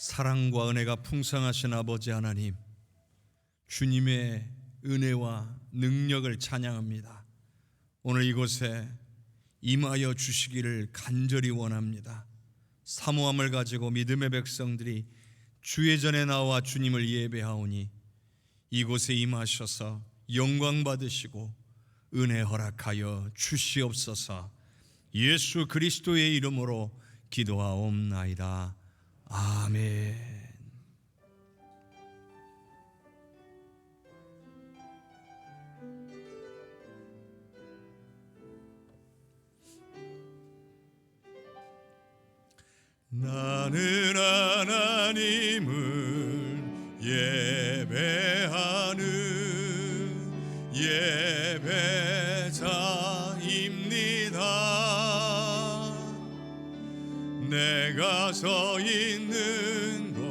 사랑과 은혜가 풍성하신 아버지 하나님, 주님의 은혜와 능력을 찬양합니다. 오늘 이곳에 임하여 주시기를 간절히 원합니다. 사모함을 가지고 믿음의 백성들이 주의 전에 나와 주님을 예배하오니 이곳에 임하셔서 영광 받으시고 은혜 허락하여 주시옵소서. 예수 그리스도의 이름으로 기도하옵나이다. 아멘. 나는 하나님을 예배하는 예배자입니다. 내가 서 있는 곳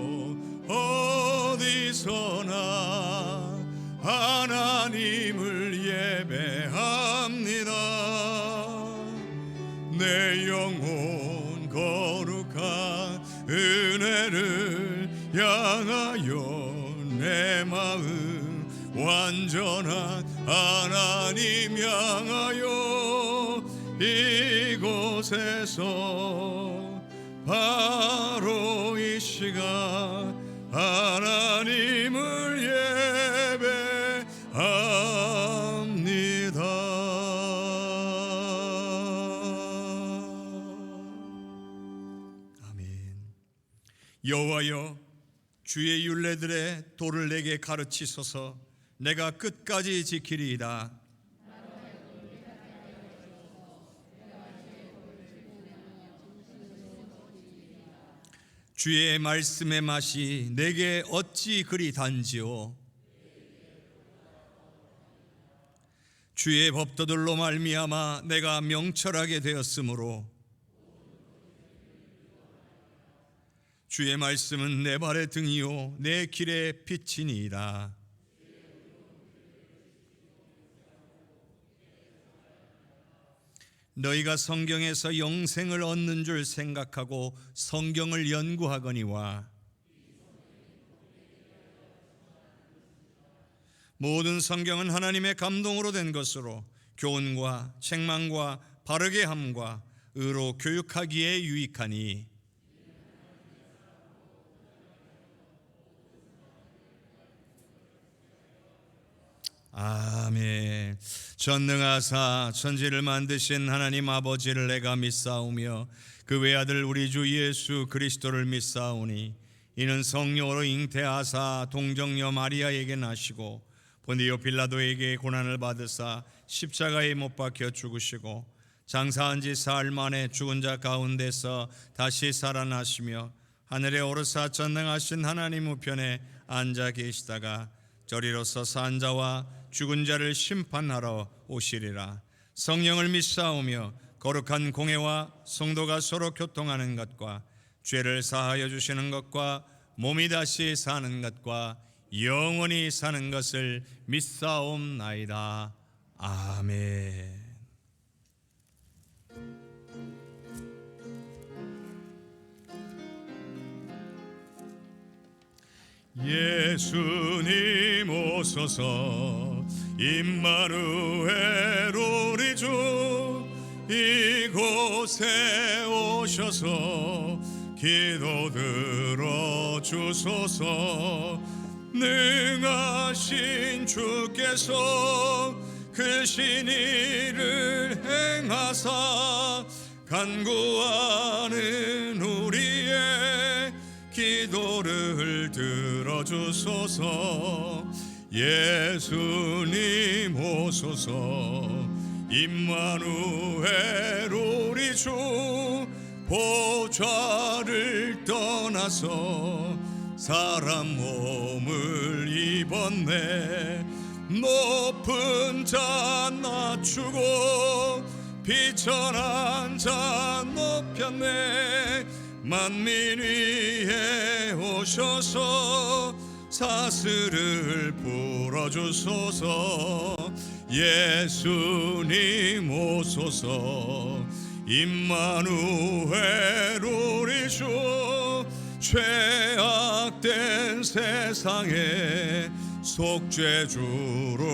어디서나 하나님을 예배합니다. 내 영혼 거룩한 은혜를 향하여 내 마음 완전한 하나님 향하여 이곳에서 바로 이 시간 하나님을 예배합니다. 아멘. 여호와여, 주의 율례들의 도를 내게 가르치소서. 내가 끝까지 지키리이다. 주의 말씀의 맛이 내게 어찌 그리 단지요. 주의 법도들로 말미암아 내가 명철하게 되었으므로 주의 말씀은 내 발의 등이요 내 길의 빛이니이다. 너희가 성경에서 영생을 얻는 줄 생각하고 성경을 연구하거니와 모든 성경은 하나님의 감동으로 된 것으로 교훈과 책망과 바르게 함과 의로 교육하기에 유익하니 아멘. 전능하사 천지를 만드신 하나님 아버지를 내가 믿사오며 그 외아들 우리 주 예수 그리스도를 믿사오니 이는 성령으로 잉태하사 동정녀 마리아에게 나시고 본디오 빌라도에게 고난을 받으사 십자가에 못 박혀 죽으시고 장사한 지 사흘 만에 죽은 자 가운데서 다시 살아나시며 하늘에 오르사 전능하신 하나님 우편에 앉아 계시다가 저리로서 산 자와 죽은 자를 심판하러 오시리라. 성령을 믿사오며 거룩한 공회와 성도가 서로 교통하는 것과 죄를 사하여 주시는 것과 몸이 다시 사는 것과 영원히 사는 것을 믿사옵나이다. 아멘. 예수님 오소서. 임마누엘 우리 주 이곳에 오셔서 기도 들어주소서. 능하신 주께서 크신 일을 행하사 간구하는 우리의 기도를 들어주소서. 예수님 오소서. 임마누엘 우리 주 보좌를 떠나서 사람 몸을 입었네. 높은 자 낮추고 비천한 자 높였네. 만민 위에 오셔서 사슬을 풀어주소서. 예수님 오소서. 임마누엘 우리 주 죄악된 세상에 속죄주로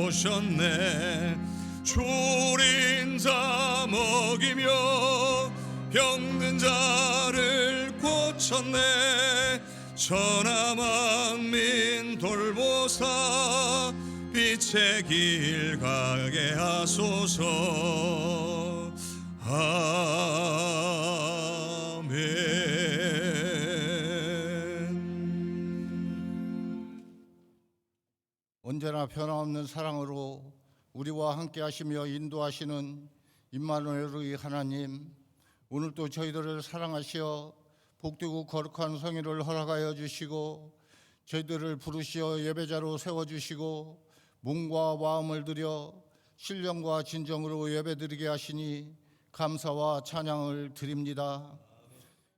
오셨네. 졸인 자 먹이며 병든 자를 고쳤네. 천하만민 돌보사 빛의 길 가게 하소서. 아멘. 언제나 변함없는 사랑으로 우리와 함께 하시며 인도하시는 임마누엘의 하나님, 오늘도 저희들을 사랑하시어 복되고 거룩한 성회를 허락하여 주시고 저희들을 부르시어 예배자로 세워주시고 몸과 마음을 들여 신령과 진정으로 예배드리게 하시니 감사와 찬양을 드립니다.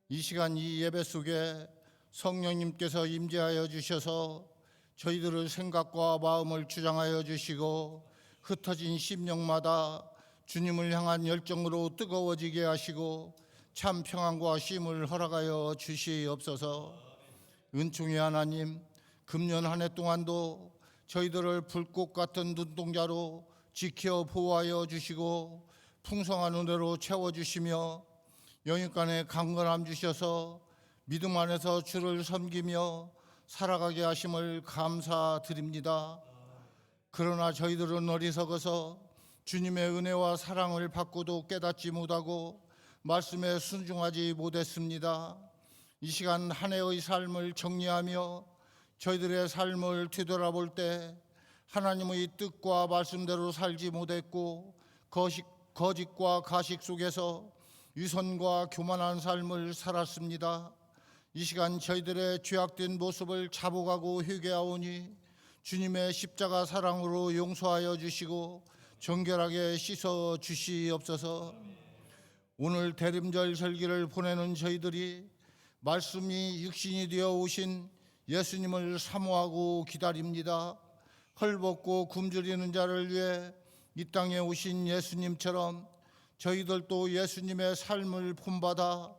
이 시간 이 예배 속에 성령님께서 임재하여 주셔서 저희들의 생각과 마음을 주장하여 주시고 흩어진 심령마다 주님을 향한 열정으로 뜨거워지게 하시고 참 평안과 쉼을 허락하여 주시옵소서. 은총의 하나님, 금년 한 해 동안도 저희들을 불꽃 같은 눈동자로 지켜 보호하여 주시고 풍성한 은혜로 채워주시며 영육간에 강건함 주셔서 믿음 안에서 주를 섬기며 살아가게 하심을 감사드립니다. 그러나 저희들은 어리석어서 주님의 은혜와 사랑을 받고도 깨닫지 못하고 말씀에 순종하지 못했습니다. 이 시간 한 해의 삶을 정리하며 저희들의 삶을 뒤돌아볼 때 하나님의 뜻과 말씀대로 살지 못했고 거짓과 가식 속에서 위선과 교만한 삶을 살았습니다. 이 시간 저희들의 죄악된 모습을 자복하고 회개하오니 주님의 십자가 사랑으로 용서하여 주시고 정결하게 씻어 주시옵소서. 오늘 대림절 절기를 보내는 저희들이 말씀이 육신이 되어 오신 예수님을 사모하고 기다립니다. 헐벗고 굶주리는 자를 위해 이 땅에 오신 예수님처럼 저희들도 예수님의 삶을 본받아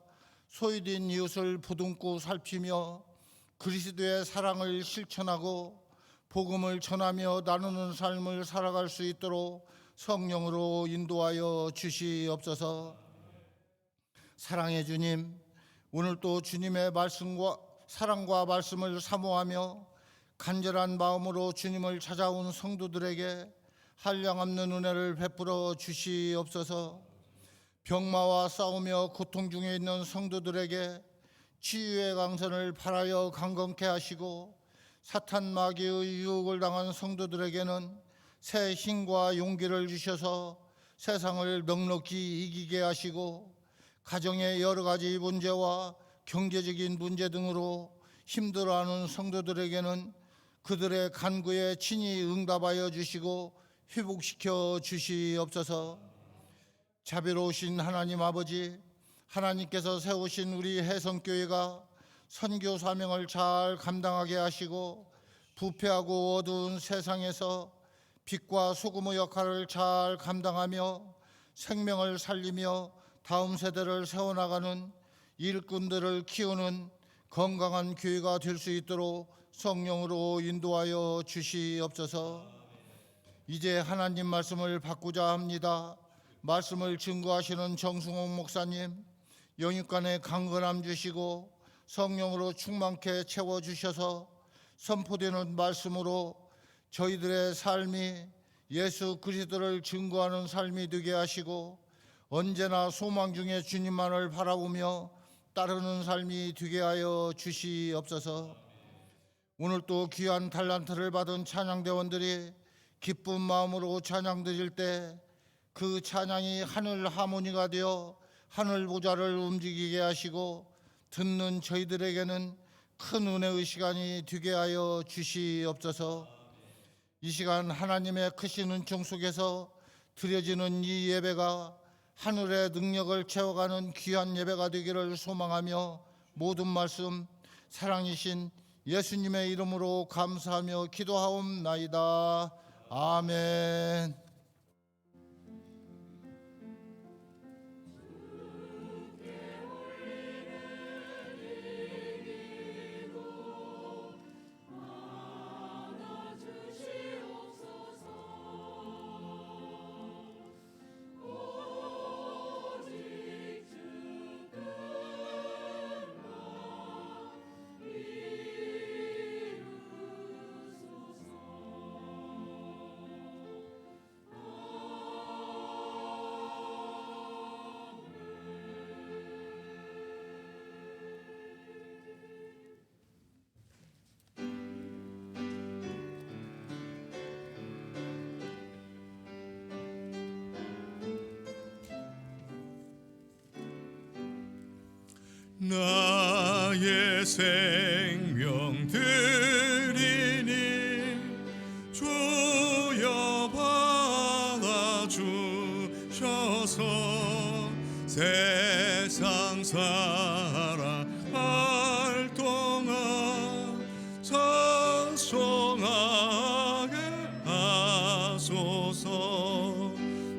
소외된 이웃을 보듬고 살피며 그리스도의 사랑을 실천하고 복음을 전하며 나누는 삶을 살아갈 수 있도록 성령으로 인도하여 주시옵소서. 사랑의 주님, 오늘도 주님의 말씀과 사랑과 말씀을 사모하며 간절한 마음으로 주님을 찾아온 성도들에게 한량없는 은혜를 베풀어 주시옵소서. 병마와 싸우며 고통 중에 있는 성도들에게 치유의 강선을 발하여 강건케 하시고 사탄 마귀의 유혹을 당한 성도들에게는 새 힘과 용기를 주셔서 세상을 넉넉히 이기게 하시고 가정의 여러 가지 문제와 경제적인 문제 등으로 힘들어하는 성도들에게는 그들의 간구에 친히 응답하여 주시고 회복시켜 주시옵소서. 자비로우신 하나님 아버지, 하나님께서 세우신 우리 해성교회가 선교 사명을 잘 감당하게 하시고 부패하고 어두운 세상에서 빛과 소금의 역할을 잘 감당하며 생명을 살리며 다음 세대를 세워나가는 일꾼들을 키우는 건강한 교회가 될 수 있도록 성령으로 인도하여 주시옵소서. 이제 하나님 말씀을 받고자 합니다. 말씀을 증거하시는 정승홍 목사님, 영육간에 강건함 주시고 성령으로 충만케 채워주셔서 선포되는 말씀으로 저희들의 삶이 예수 그리스도를 증거하는 삶이 되게 하시고 언제나 소망 중에 주님만을 바라보며 따르는 삶이 되게 하여 주시옵소서. 오늘 또 귀한 달란트를 받은 찬양대원들이 기쁜 마음으로 찬양 드릴 때 그 찬양이 하늘 하모니가 되어 하늘 보좌를 움직이게 하시고 듣는 저희들에게는 큰 은혜의 시간이 되게 하여 주시옵소서. 이 시간 하나님의 크신 은총 속에서 드려지는 이 예배가 하늘의 능력을 채워가는 귀한 예배가 되기를 소망하며 모든 말씀 사랑이신 예수님의 이름으로 감사하며 기도하옵나이다. 아멘. 나의 생명 드리니 주여 받아주셔서 세상 살아갈 동안 찬송하게 하소서.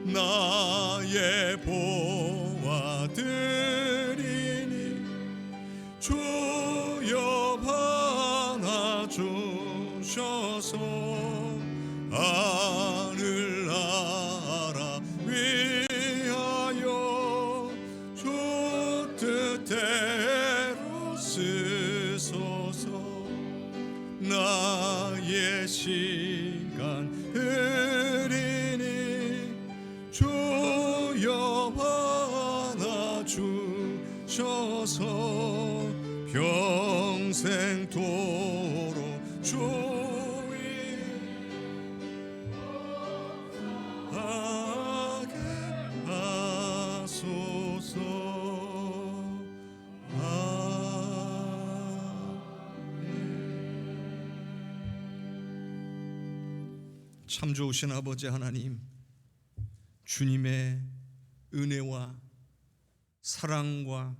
나의 보화 드리니 주여 받아주셔서 하늘나라 위하여 주 뜻대로 쓰소서. 나의 시간 드리니 주여 받아주셔서 평생토록 주의 하게 하소서. 참 좋으신 아버지 하나님, 주님의 은혜와 사랑과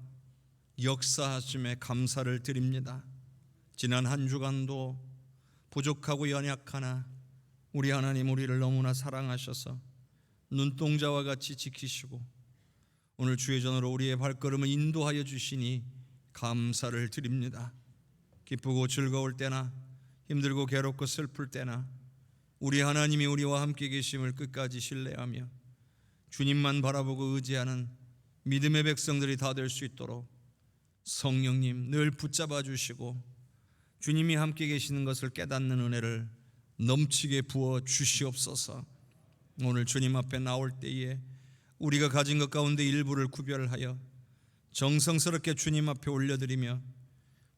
역사하심에 감사를 드립니다. 지난 한 주간도 부족하고 연약하나 우리 하나님 우리를 너무나 사랑하셔서 눈동자와 같이 지키시고 오늘 주의 전으로 우리의 발걸음을 인도하여 주시니 감사를 드립니다. 기쁘고 즐거울 때나 힘들고 괴롭고 슬플 때나 우리 하나님이 우리와 함께 계심을 끝까지 신뢰하며 주님만 바라보고 의지하는 믿음의 백성들이 다 될 수 있도록 성령님 늘 붙잡아 주시고 주님이 함께 계시는 것을 깨닫는 은혜를 넘치게 부어 주시옵소서. 오늘 주님 앞에 나올 때에 우리가 가진 것 가운데 일부를 구별하여 정성스럽게 주님 앞에 올려드리며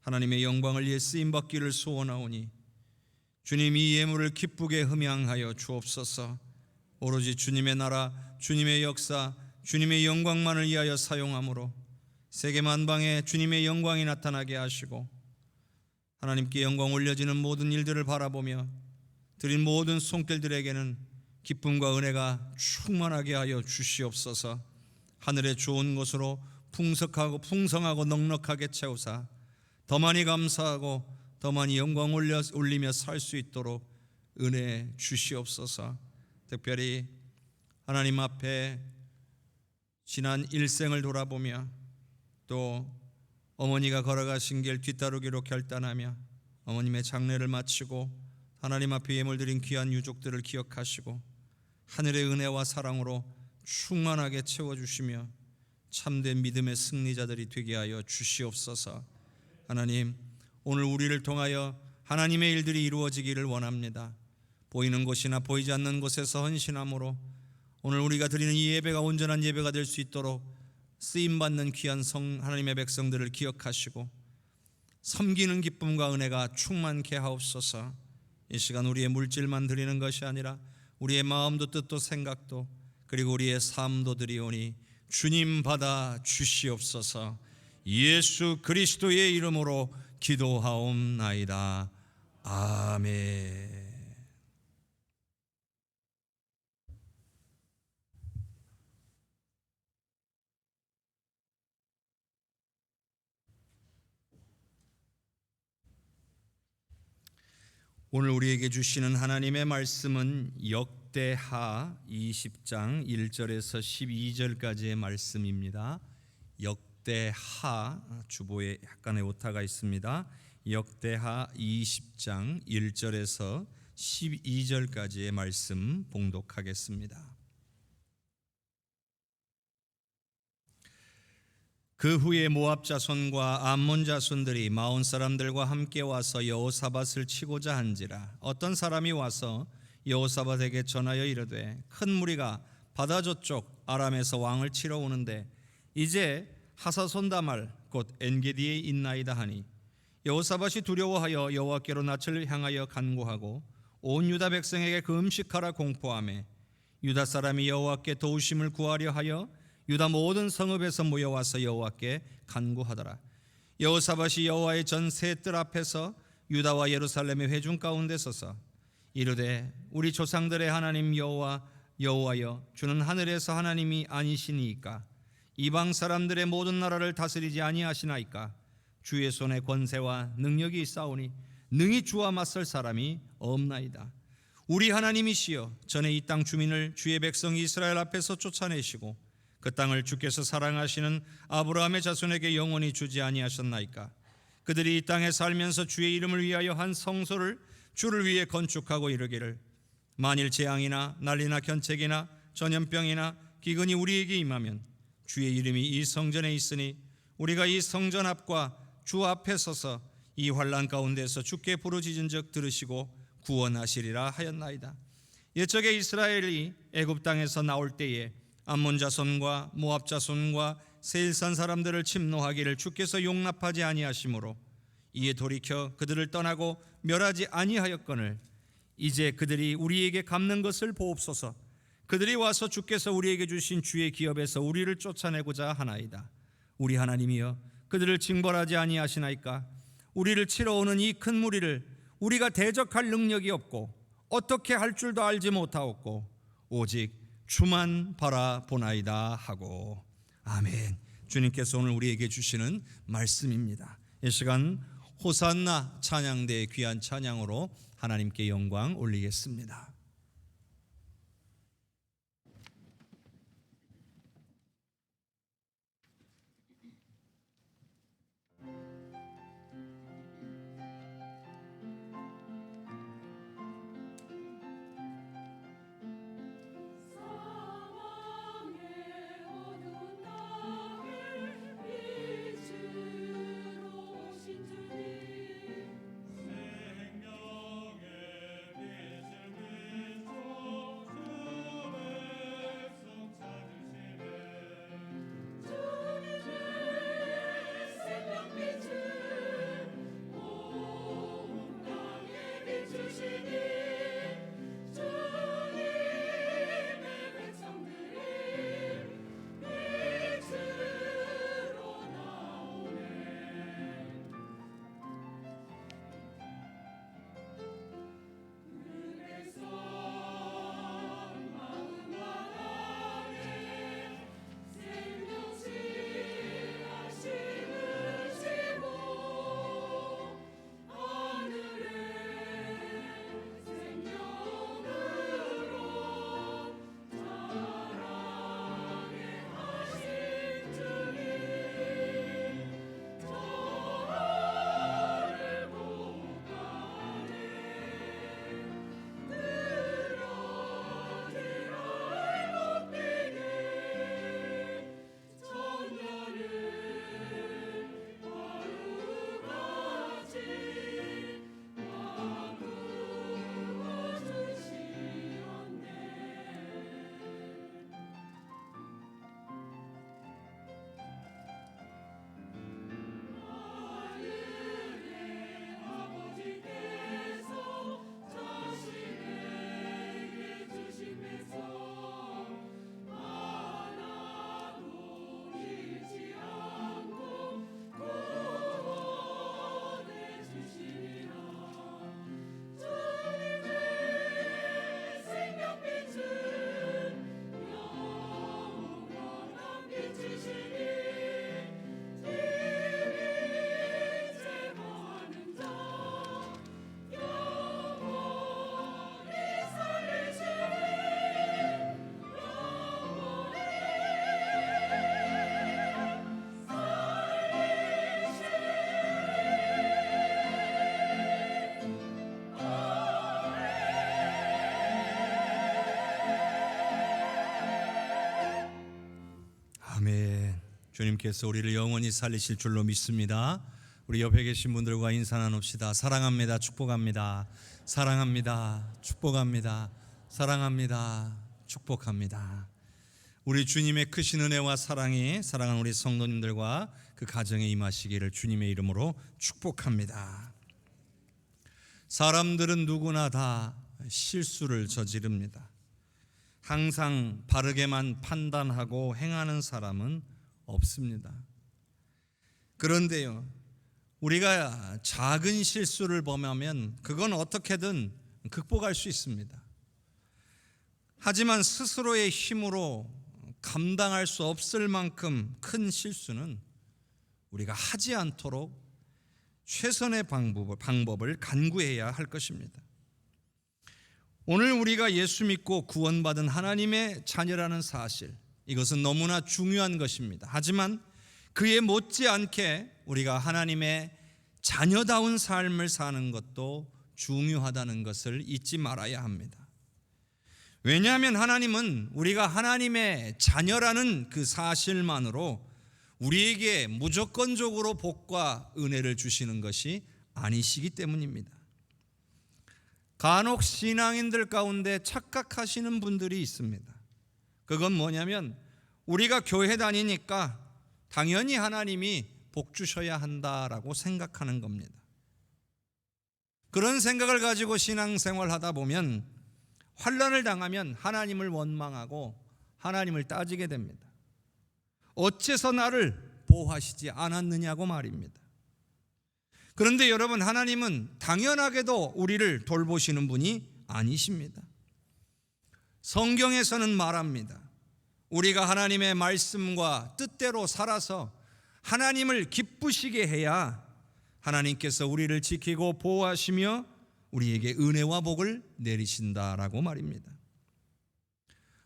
하나님의 영광을 위해 쓰임받기를 소원하오니 주님 이 예물을 기쁘게 흠양하여 주옵소서. 오로지 주님의 나라, 주님의 역사, 주님의 영광만을 위하여 사용함으로 세계 만방에 주님의 영광이 나타나게 하시고 하나님께 영광 올려지는 모든 일들을 바라보며 드린 모든 손길들에게는 기쁨과 은혜가 충만하게 하여 주시옵소서. 하늘의 좋은 것으로 풍성하고 넉넉하게 채우사 더 많이 감사하고 더 많이 영광 올리며 살 수 있도록 은혜 주시옵소서. 특별히 하나님 앞에 지난 일생을 돌아보며 또 어머니가 걸어가신 길 뒤따르기로 결단하며 어머님의 장례를 마치고 하나님 앞에 예물 드린 귀한 유족들을 기억하시고 하늘의 은혜와 사랑으로 충만하게 채워주시며 참된 믿음의 승리자들이 되게 하여 주시옵소서. 하나님, 오늘 우리를 통하여 하나님의 일들이 이루어지기를 원합니다. 보이는 곳이나 보이지 않는 곳에서 헌신함으로 오늘 우리가 드리는 이 예배가 온전한 예배가 될 수 있도록 쓰임받는 귀한 하나님의 백성들을 기억하시고 섬기는 기쁨과 은혜가 충만케 하옵소서. 이 시간 우리의 물질만 드리는 것이 아니라 우리의 마음도 뜻도 생각도 그리고 우리의 삶도 드리오니 주님 받아 주시옵소서. 예수 그리스도의 이름으로 기도하옵나이다. 아멘. 오늘 우리에게 주시는 하나님의 말씀은 역대하 20장 1절에서 12절까지의 말씀입니다. 역대하, 주보에 약간의 오타가 있습니다. 역대하 20장 1절에서 12절까지의 말씀 봉독하겠습니다. 그 후에 모압 자손과 암몬 자손들이 마온 사람들과 함께 와서 여호사밧을 치고자 한지라. 어떤 사람이 와서 여호사밧에게 전하여 이르되 큰 무리가 바다 저쪽 아람에서 왕을 치러 오는데 이제 하사손 다말 곧 엔게디에 있나이다 하니 여호사밧이 두려워하여 여호와께로 낯을 향하여 간구하고 온 유다 백성에게 금식하라 공포하며 유다 사람이 여호와께 도우심을 구하려 하여 유다 모든 성읍에서 모여와서 여호와께 간구하더라. 여호사밧이 여호와의 전 세 뜰 앞에서 유다와 예루살렘의 회중 가운데 서서 이르되 우리 조상들의 하나님 여호와여 주는 하늘에서 하나님이 아니시니이까 이방 사람들의 모든 나라를 다스리지 아니하시나이까 주의 손에 권세와 능력이 있사오니 능히 주와 맞설 사람이 없나이다. 우리 하나님이시여 전에 이 땅 주민을 주의 백성 이스라엘 앞에서 쫓아내시고 그 땅을 주께서 사랑하시는 아브라함의 자손에게 영원히 주지 아니하셨나이까. 그들이 이 땅에 살면서 주의 이름을 위하여 한 성소를 주를 위해 건축하고 이르기를 만일 재앙이나 난리나 견책이나 전염병이나 기근이 우리에게 임하면 주의 이름이 이 성전에 있으니 우리가 이 성전 앞과 주 앞에 서서 이 환난 가운데서 주께 부르짖은즉 들으시고 구원하시리라 하였나이다. 옛적에 이스라엘이 애굽 땅에서 나올 때에 암몬 자손과 모압 자손과 세일산 사람들을 침노하기를 주께서 용납하지 아니하심으로 이에 돌이켜 그들을 떠나고 멸하지 아니하였거늘 이제 그들이 우리에게 갚는 것을 보옵소서. 그들이 와서 주께서 우리에게 주신 주의 기업에서 우리를 쫓아내고자 하나이다. 우리 하나님이여 그들을 징벌하지 아니하시나이까. 우리를 치러 오는 이 큰 무리를 우리가 대적할 능력이 없고 어떻게 할 줄도 알지 못하옵고 오직 주만 바라보나이다 하고. 아멘. 주님께서 오늘 우리에게 주시는 말씀입니다. 이 시간 호산나 찬양대의 귀한 찬양으로 하나님께 영광 올리겠습니다. 아멘. 주님께서 우리를 영원히 살리실 줄로 믿습니다. 우리 옆에 계신 분들과 인사 나눕시다. 사랑합니다. 축복합니다. 사랑합니다. 축복합니다. 사랑합니다. 축복합니다. 우리 주님의 크신 은혜와 사랑이 사랑하는 우리 성도님들과 그 가정에 임하시기를 주님의 이름으로 축복합니다. 사람들은 누구나 다 실수를 저지릅니다. 항상 바르게만 판단하고 행하는 사람은 없습니다. 그런데요, 우리가 작은 실수를 범하면 그건 어떻게든 극복할 수 있습니다. 하지만 스스로의 힘으로 감당할 수 없을 만큼 큰 실수는 우리가 하지 않도록 최선의 방법을 간구해야 할 것입니다. 오늘 우리가 예수 믿고 구원받은 하나님의 자녀라는 사실, 이것은 너무나 중요한 것입니다. 하지만 그에 못지않게 우리가 하나님의 자녀다운 삶을 사는 것도 중요하다는 것을 잊지 말아야 합니다. 왜냐하면 하나님은 우리가 하나님의 자녀라는 그 사실만으로 우리에게 무조건적으로 복과 은혜를 주시는 것이 아니시기 때문입니다. 간혹 신앙인들 가운데 착각하시는 분들이 있습니다. 그건 뭐냐면 우리가 교회 다니니까 당연히 하나님이 복 주셔야 한다라고 생각하는 겁니다. 그런 생각을 가지고 신앙생활 하다 보면 환난을 당하면 하나님을 원망하고 하나님을 따지게 됩니다. 어째서 나를 보호하시지 않았느냐고 말입니다. 그런데 여러분, 하나님은 당연하게도 우리를 돌보시는 분이 아니십니다. 성경에서는 말합니다. 우리가 하나님의 말씀과 뜻대로 살아서 하나님을 기쁘시게 해야 하나님께서 우리를 지키고 보호하시며 우리에게 은혜와 복을 내리신다라고 말입니다.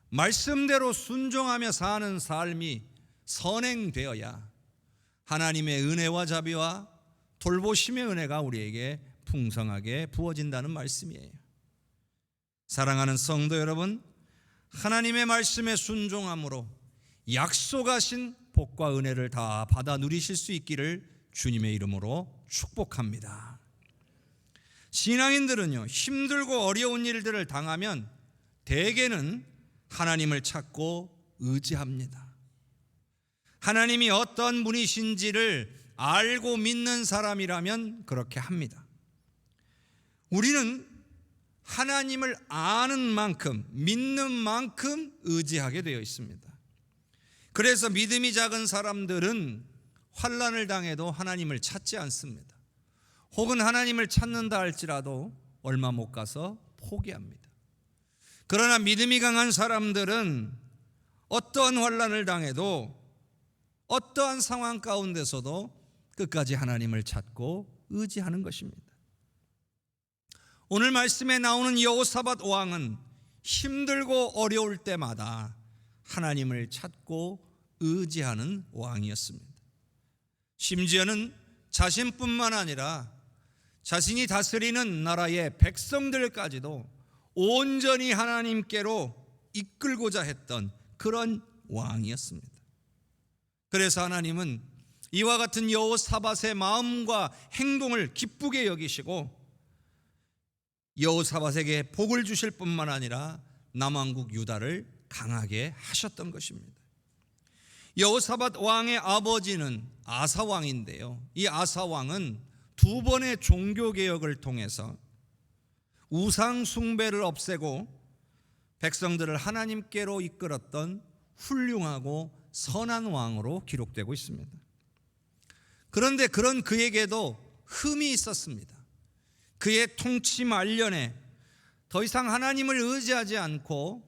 말씀대로 순종하며 사는 삶이 선행되어야 하나님의 은혜와 자비와 돌보심의 은혜가 우리에게 풍성하게 부어진다는 말씀이에요. 사랑하는 성도 여러분, 하나님의 말씀에 순종함으로 약속하신 복과 은혜를 다 받아 누리실 수 있기를 주님의 이름으로 축복합니다. 신앙인들은요, 힘들고 어려운 일들을 당하면 대개는 하나님을 찾고 의지합니다. 하나님이 어떤 분이신지를 알고 믿는 사람이라면 그렇게 합니다. 우리는 하나님을 아는 만큼, 믿는 만큼 의지하게 되어 있습니다. 그래서 믿음이 작은 사람들은 환난을 당해도 하나님을 찾지 않습니다. 혹은 하나님을 찾는다 할지라도 얼마 못 가서 포기합니다. 그러나 믿음이 강한 사람들은 어떠한 환난을 당해도 어떠한 상황 가운데서도 끝까지 하나님을 찾고 의지하는 것입니다. 오늘 말씀에 나오는 여호사밧 왕은 힘들고 어려울 때마다 하나님을 찾고 의지하는 왕이었습니다. 심지어는 자신뿐만 아니라 자신이 다스리는 나라의 백성들까지도 온전히 하나님께로 이끌고자 했던 그런 왕이었습니다. 그래서 하나님은 이와 같은 여호사밧의 마음과 행동을 기쁘게 여기시고 여호사밧에게 복을 주실 뿐만 아니라 남왕국 유다를 강하게 하셨던 것입니다. 여호사밧 왕의 아버지는 아사 왕인데요, 이 아사 왕은 두 번의 종교개혁을 통해서 우상 숭배를 없애고 백성들을 하나님께로 이끌었던 훌륭하고 선한 왕으로 기록되고 있습니다. 그런데 그런 그에게도 흠이 있었습니다. 그의 통치 말년에 더 이상 하나님을 의지하지 않고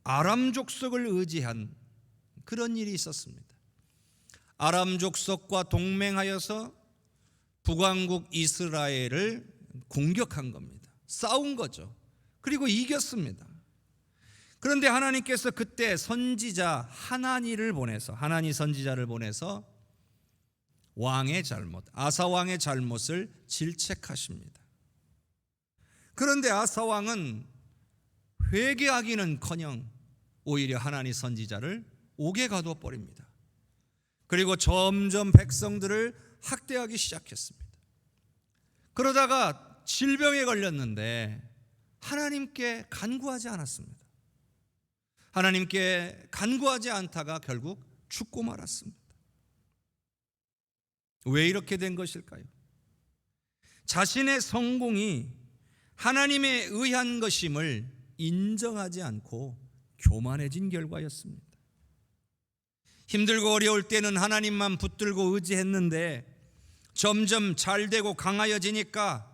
아람 족속을 의지한 그런 일이 있었습니다. 아람 족속과 동맹하여서 북왕국 이스라엘을 공격한 겁니다. 싸운 거죠. 그리고 이겼습니다. 그런데 하나님께서 그때 선지자 하나니를 보내서, 하나니 선지자를 보내서 왕의 잘못, 아사 왕의 잘못을 질책하십니다. 그런데 아사 왕은 회개하기는커녕 오히려 하나니 선지자를 옥에 가둬 버립니다. 그리고 점점 백성들을 학대하기 시작했습니다. 그러다가 질병에 걸렸는데 하나님께 간구하지 않았습니다. 하나님께 간구하지 않다가 결국 죽고 말았습니다. 왜 이렇게 된 것일까요? 자신의 성공이 하나님에 의한 것임을 인정하지 않고 교만해진 결과였습니다. 힘들고 어려울 때는 하나님만 붙들고 의지했는데 점점 잘 되고 강하여지니까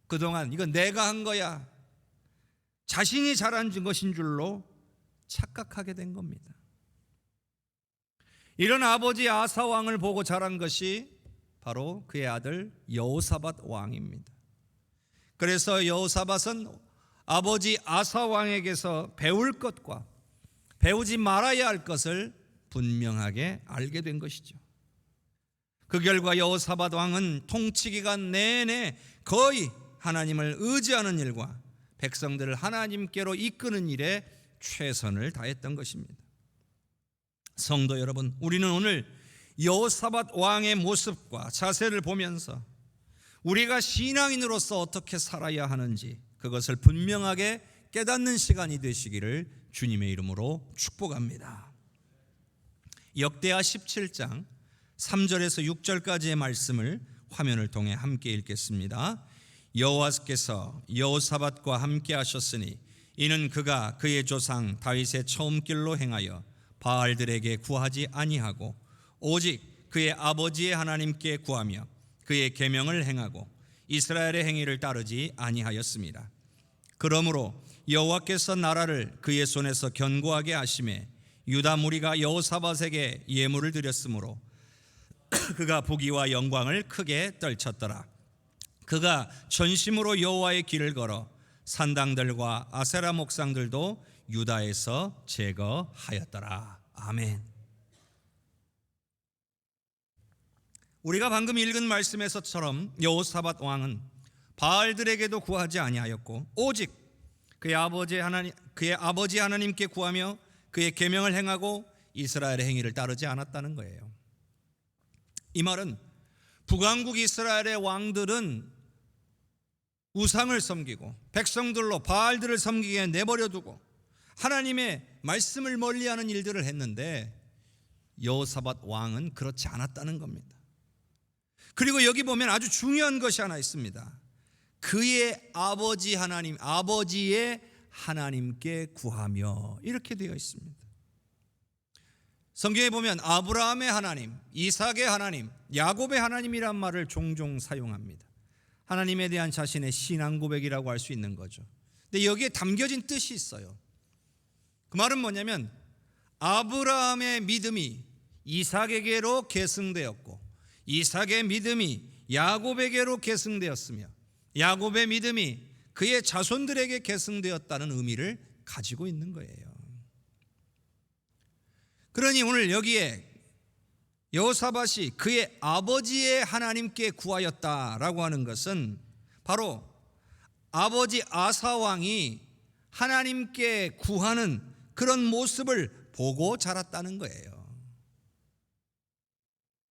그동안 이건 내가 한 거야, 자신이 잘한 것인 줄로 착각하게 된 겁니다. 이런 아버지 아사 왕을 보고 자란 것이 바로 그의 아들 여호사밧 왕입니다. 그래서 여호사밧은 아버지 아사 왕에게서 배울 것과 배우지 말아야 할 것을 분명하게 알게 된 것이죠. 그 결과 여호사밧 왕은 통치 기간 내내 거의 하나님을 의지하는 일과 백성들을 하나님께로 이끄는 일에 최선을 다했던 것입니다. 성도 여러분, 우리는 오늘 여호사밧 왕의 모습과 자세를 보면서 우리가 신앙인으로서 어떻게 살아야 하는지 그것을 분명하게 깨닫는 시간이 되시기를 주님의 이름으로 축복합니다. 역대하 17장 3절에서 6절까지의 말씀을 화면을 통해 함께 읽겠습니다. 여호와께서 여호사밧과 함께 하셨으니 이는 그가 그의 조상 다윗의 처음 길로 행하여 바알들에게 구하지 아니하고 오직 그의 아버지의 하나님께 구하며 그의 계명을 행하고 이스라엘의 행위를 따르지 아니하였습니다. 그러므로 여호와께서 나라를 그의 손에서 견고하게 하심에 유다 무리가 여호사밧에게 예물을 드렸으므로 그가 부귀와 영광을 크게 떨쳤더라. 그가 전심으로 여호와의 길을 걸어 산당들과 아세라 목상들도 유다에서 제거하였더라. 아멘. 우리가 방금 읽은 말씀에서처럼 여호사밧 왕은 바알들에게도 구하지 아니하였고 오직 그의 아버지 하나님께 구하며 그의 계명을 행하고 이스라엘의 행위를 따르지 않았다는 거예요. 이 말은 북왕국 이스라엘의 왕들은 우상을 섬기고 백성들로 바알들을 섬기게 내버려두고 하나님의 말씀을 멀리하는 일들을 했는데 여호사밧 왕은 그렇지 않았다는 겁니다. 그리고 여기 보면 아주 중요한 것이 하나 있습니다. 그의 아버지 하나님, 아버지의 하나님께 구하며 이렇게 되어 있습니다. 성경에 보면 아브라함의 하나님, 이삭의 하나님, 야곱의 하나님이란 말을 종종 사용합니다. 하나님에 대한 자신의 신앙 고백이라고 할 수 있는 거죠. 근데 여기에 담겨진 뜻이 있어요. 그 말은 뭐냐면 아브라함의 믿음이 이삭에게로 계승되었고 이삭의 믿음이 야곱에게로 계승되었으며 야곱의 믿음이 그의 자손들에게 계승되었다는 의미를 가지고 있는 거예요. 그러니 오늘 여기에 여호사밧이 그의 아버지의 하나님께 구하였다라고 하는 것은 바로 아버지 아사 왕이 하나님께 구하는 그런 모습을 보고 자랐다는 거예요.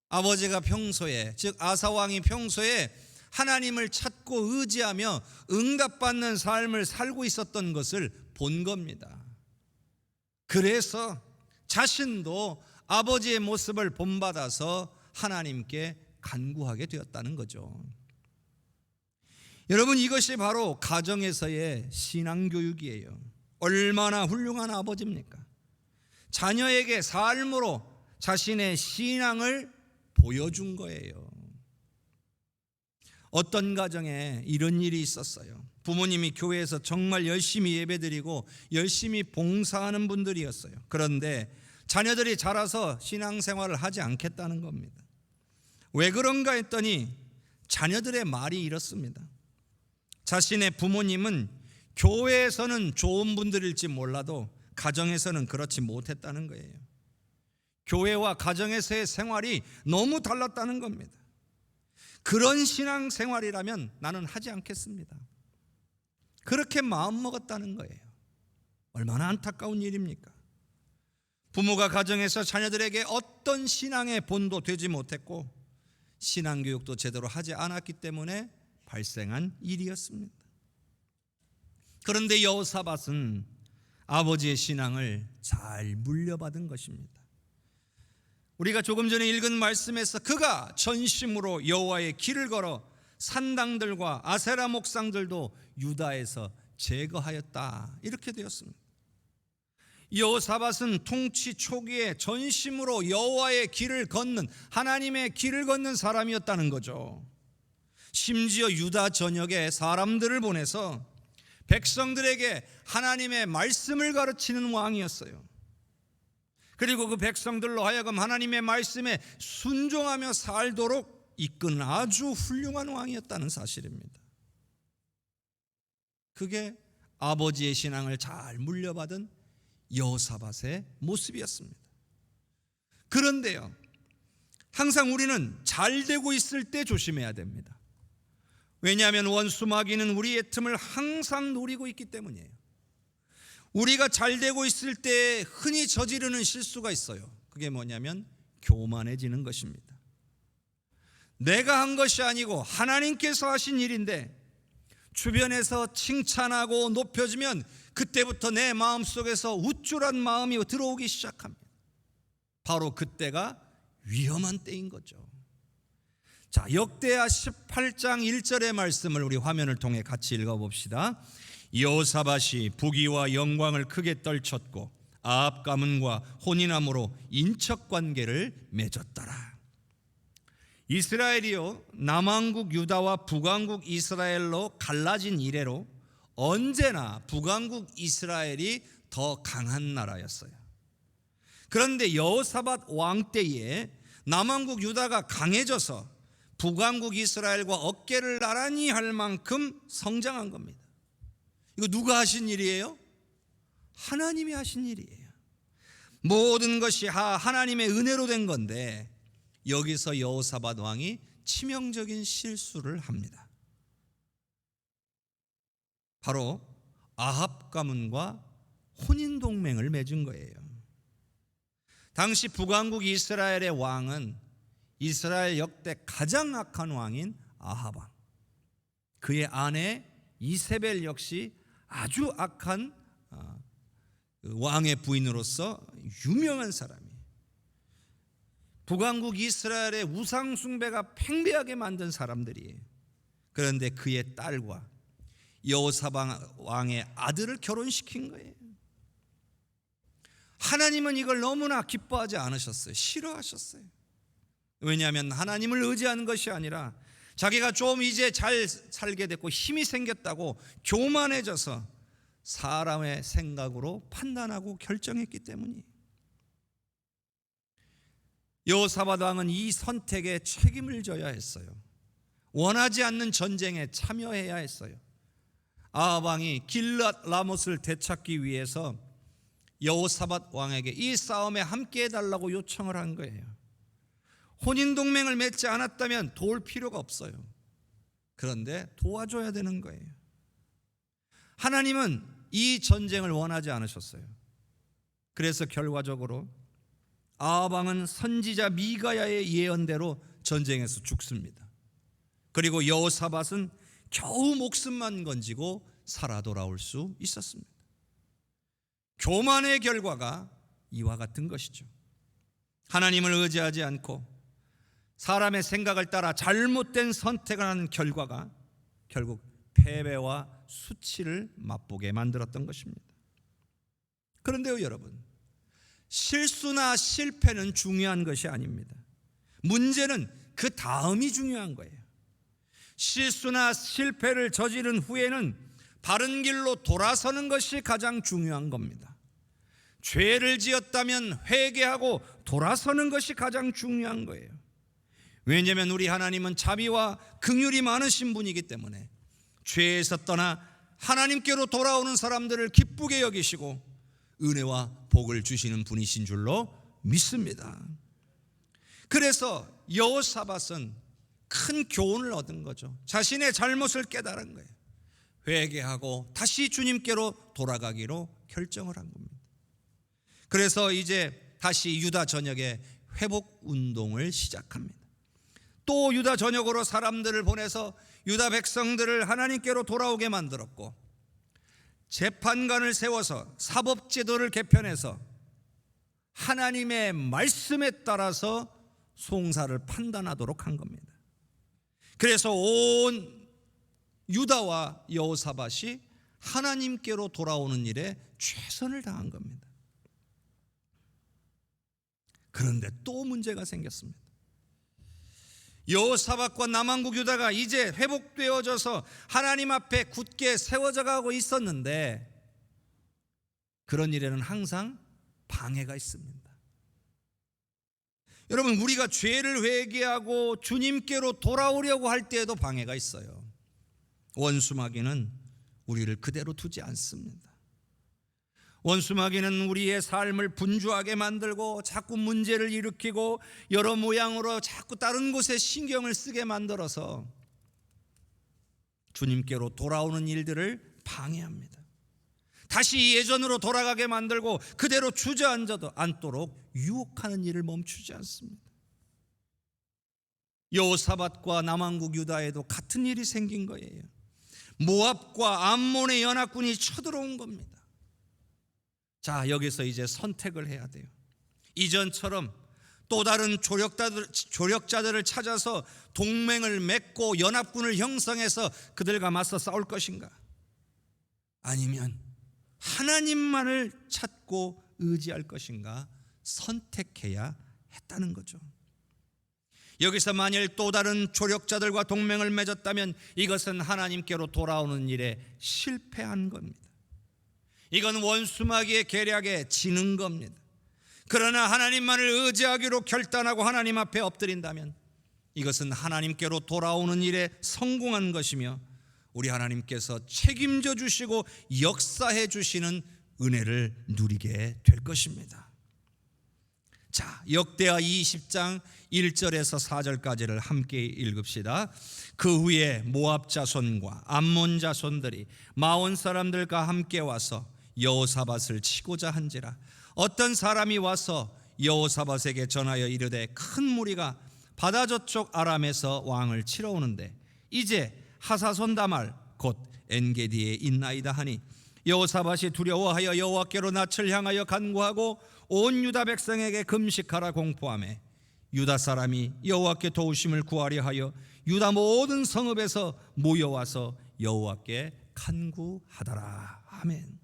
아버지가 평소에, 즉 아사 왕이 평소에 하나님을 찾고 의지하며 응답받는 삶을 살고 있었던 것을 본 겁니다. 그래서 자신도 아버지의 모습을 본받아서 하나님께 간구하게 되었다는 거죠. 여러분, 이것이 바로 가정에서의 신앙교육이에요. 얼마나 훌륭한 아버지입니까? 자녀에게 삶으로 자신의 신앙을 보여준 거예요. 어떤 가정에 이런 일이 있었어요. 부모님이 교회에서 정말 열심히 예배드리고 열심히 봉사하는 분들이었어요. 그런데 자녀들이 자라서 신앙생활을 하지 않겠다는 겁니다. 왜 그런가 했더니 자녀들의 말이 이렇습니다. 자신의 부모님은 교회에서는 좋은 분들일지 몰라도 가정에서는 그렇지 못했다는 거예요. 교회와 가정에서의 생활이 너무 달랐다는 겁니다. 그런 신앙생활이라면 나는 하지 않겠습니다. 그렇게 마음먹었다는 거예요. 얼마나 안타까운 일입니까? 부모가 가정에서 자녀들에게 어떤 신앙의 본도 되지 못했고 신앙교육도 제대로 하지 않았기 때문에 발생한 일이었습니다. 그런데 여호사밧은 아버지의 신앙을 잘 물려받은 것입니다. 우리가 조금 전에 읽은 말씀에서 그가 전심으로 여호와의 길을 걸어 산당들과 아세라 목상들도 유다에서 제거하였다, 이렇게 되었습니다. 여호사밧은 통치 초기에 전심으로 여호와의 길을 걷는, 하나님의 길을 걷는 사람이었다는 거죠. 심지어 유다 전역에 사람들을 보내서 백성들에게 하나님의 말씀을 가르치는 왕이었어요. 그리고 그 백성들로 하여금 하나님의 말씀에 순종하며 살도록 이끄는 아주 훌륭한 왕이었다는 사실입니다. 그게 아버지의 신앙을 잘 물려받은 여호사밧의 모습이었습니다. 그런데요, 항상 우리는 잘 되고 있을 때 조심해야 됩니다. 왜냐하면 원수 마귀는 우리의 틈을 항상 노리고 있기 때문이에요. 우리가 잘 되고 있을 때 흔히 저지르는 실수가 있어요. 그게 뭐냐면 교만해지는 것입니다. 내가 한 것이 아니고 하나님께서 하신 일인데 주변에서 칭찬하고 높여주면 그때부터 내 마음속에서 우쭐한 마음이 들어오기 시작합니다. 바로 그때가 위험한 때인 거죠. 자, 역대하 18장 1절의 말씀을 우리 화면을 통해 같이 읽어봅시다. 여호사밧이 부귀와 영광을 크게 떨쳤고 아합 가문과 혼인함으로 인척관계를 맺었더라. 이스라엘이요, 남왕국 유다와 북왕국 이스라엘로 갈라진 이래로 언제나 북왕국 이스라엘이 더 강한 나라였어요. 그런데 여호사밧 왕 때에 남왕국 유다가 강해져서 북왕국 이스라엘과 어깨를 나란히 할 만큼 성장한 겁니다. 이거 누가 하신 일이에요? 하나님이 하신 일이에요. 모든 것이 하나님의 은혜로 된 건데 여기서 여호사밧 왕이 치명적인 실수를 합니다. 바로 아합 가문과 혼인 동맹을 맺은 거예요. 당시 북왕국 이스라엘의 왕은 이스라엘 역대 가장 악한 왕인 아합 왕, 그의 아내 이세벨 역시 아주 악한 왕의 부인으로서 유명한 사람이에요. 북왕국 이스라엘의 우상 숭배가 팽배하게 만든 사람들이에요. 그런데 그의 딸과 여호사밧 왕의 아들을 결혼시킨 거예요. 하나님은 이걸 너무나 기뻐하지 않으셨어요. 싫어하셨어요. 왜냐하면 하나님을 의지하는 것이 아니라 자기가 좀 이제 잘 살게 됐고 힘이 생겼다고 교만해져서 사람의 생각으로 판단하고 결정했기 때문이에요. 여호사밧 왕은 이 선택에 책임을 져야 했어요. 원하지 않는 전쟁에 참여해야 했어요. 아합 왕이 길앗 라못을 되찾기 위해서 여호사밧 왕에게 이 싸움에 함께 해달라고 요청을 한 거예요. 혼인 동맹을 맺지 않았다면 도울 필요가 없어요. 그런데 도와줘야 되는 거예요. 하나님은 이 전쟁을 원하지 않으셨어요. 그래서 결과적으로 아합 왕은 선지자 미가야의 예언대로 전쟁에서 죽습니다. 그리고 여호사밧은 겨우 목숨만 건지고 살아 돌아올 수 있었습니다. 교만의 결과가 이와 같은 것이죠. 하나님을 의지하지 않고 사람의 생각을 따라 잘못된 선택을 하는 결과가 결국 패배와 수치를 맛보게 만들었던 것입니다. 그런데요, 여러분, 실수나 실패는 중요한 것이 아닙니다. 문제는 그 다음이 중요한 거예요. 실수나 실패를 저지른 후에는 바른 길로 돌아서는 것이 가장 중요한 겁니다. 죄를 지었다면 회개하고 돌아서는 것이 가장 중요한 거예요. 왜냐하면 우리 하나님은 자비와 긍휼이 많으신 분이기 때문에 죄에서 떠나 하나님께로 돌아오는 사람들을 기쁘게 여기시고 은혜와 복을 주시는 분이신 줄로 믿습니다. 그래서 여호사밧은 큰 교훈을 얻은 거죠. 자신의 잘못을 깨달은 거예요. 회개하고 다시 주님께로 돌아가기로 결정을 한 겁니다. 그래서 이제 다시 유다 전역에 회복 운동을 시작합니다. 또 유다 전역으로 사람들을 보내서 유다 백성들을 하나님께로 돌아오게 만들었고, 재판관을 세워서 사법제도를 개편해서 하나님의 말씀에 따라서 송사를 판단하도록 한 겁니다. 그래서 온 유다와 여호사밧이 하나님께로 돌아오는 일에 최선을 다한 겁니다. 그런데 또 문제가 생겼습니다. 여호사밧과 남왕국 유다가 이제 회복되어져서 하나님 앞에 굳게 세워져 가고 있었는데 그런 일에는 항상 방해가 있습니다. 여러분, 우리가 죄를 회개하고 주님께로 돌아오려고 할 때에도 방해가 있어요. 원수마귀는 우리를 그대로 두지 않습니다. 원수마귀는 우리의 삶을 분주하게 만들고 자꾸 문제를 일으키고 여러 모양으로 자꾸 다른 곳에 신경을 쓰게 만들어서 주님께로 돌아오는 일들을 방해합니다. 다시 예전으로 돌아가게 만들고 그대로 주저앉아도 않도록 유혹하는 일을 멈추지 않습니다. 여호사밧과 남왕국 유다에도 같은 일이 생긴 거예요. 모압과 암몬의 연합군이 쳐들어온 겁니다. 자, 여기서 이제 선택을 해야 돼요. 이전처럼 또 다른 조력자들을 찾아서 동맹을 맺고 연합군을 형성해서 그들과 맞서 싸울 것인가? 아니면 하나님만을 찾고 의지할 것인가? 선택해야 했다는 거죠. 여기서 만일 또 다른 조력자들과 동맹을 맺었다면 이것은 하나님께로 돌아오는 일에 실패한 겁니다. 이건 원수마귀의 계략에 지는 겁니다. 그러나 하나님만을 의지하기로 결단하고 하나님 앞에 엎드린다면 이것은 하나님께로 돌아오는 일에 성공한 것이며 우리 하나님께서 책임져 주시고 역사해 주시는 은혜를 누리게 될 것입니다. 자, 역대하 20장 1절에서 4절까지를 함께 읽읍시다. 그 후에 모압 자손과 암몬 자손들이 마온 사람들과 함께 와서 여호사밧을 치고자 한지라. 어떤 사람이 와서 여호사밧에게 전하여 이르되 큰 무리가 바다 저쪽 아람에서 왕을 치러 오는데 이제 하사손 다말 곧 엔게디에 있나이다 하니 여호사밧이 두려워하여 여호와께로 낯을 향하여 간구하고 온 유다 백성에게 금식하라 공포하며 유다 사람이 여호와께 도우심을 구하려 하여 유다 모든 성읍에서 모여와서 여호와께 간구하더라. 아멘.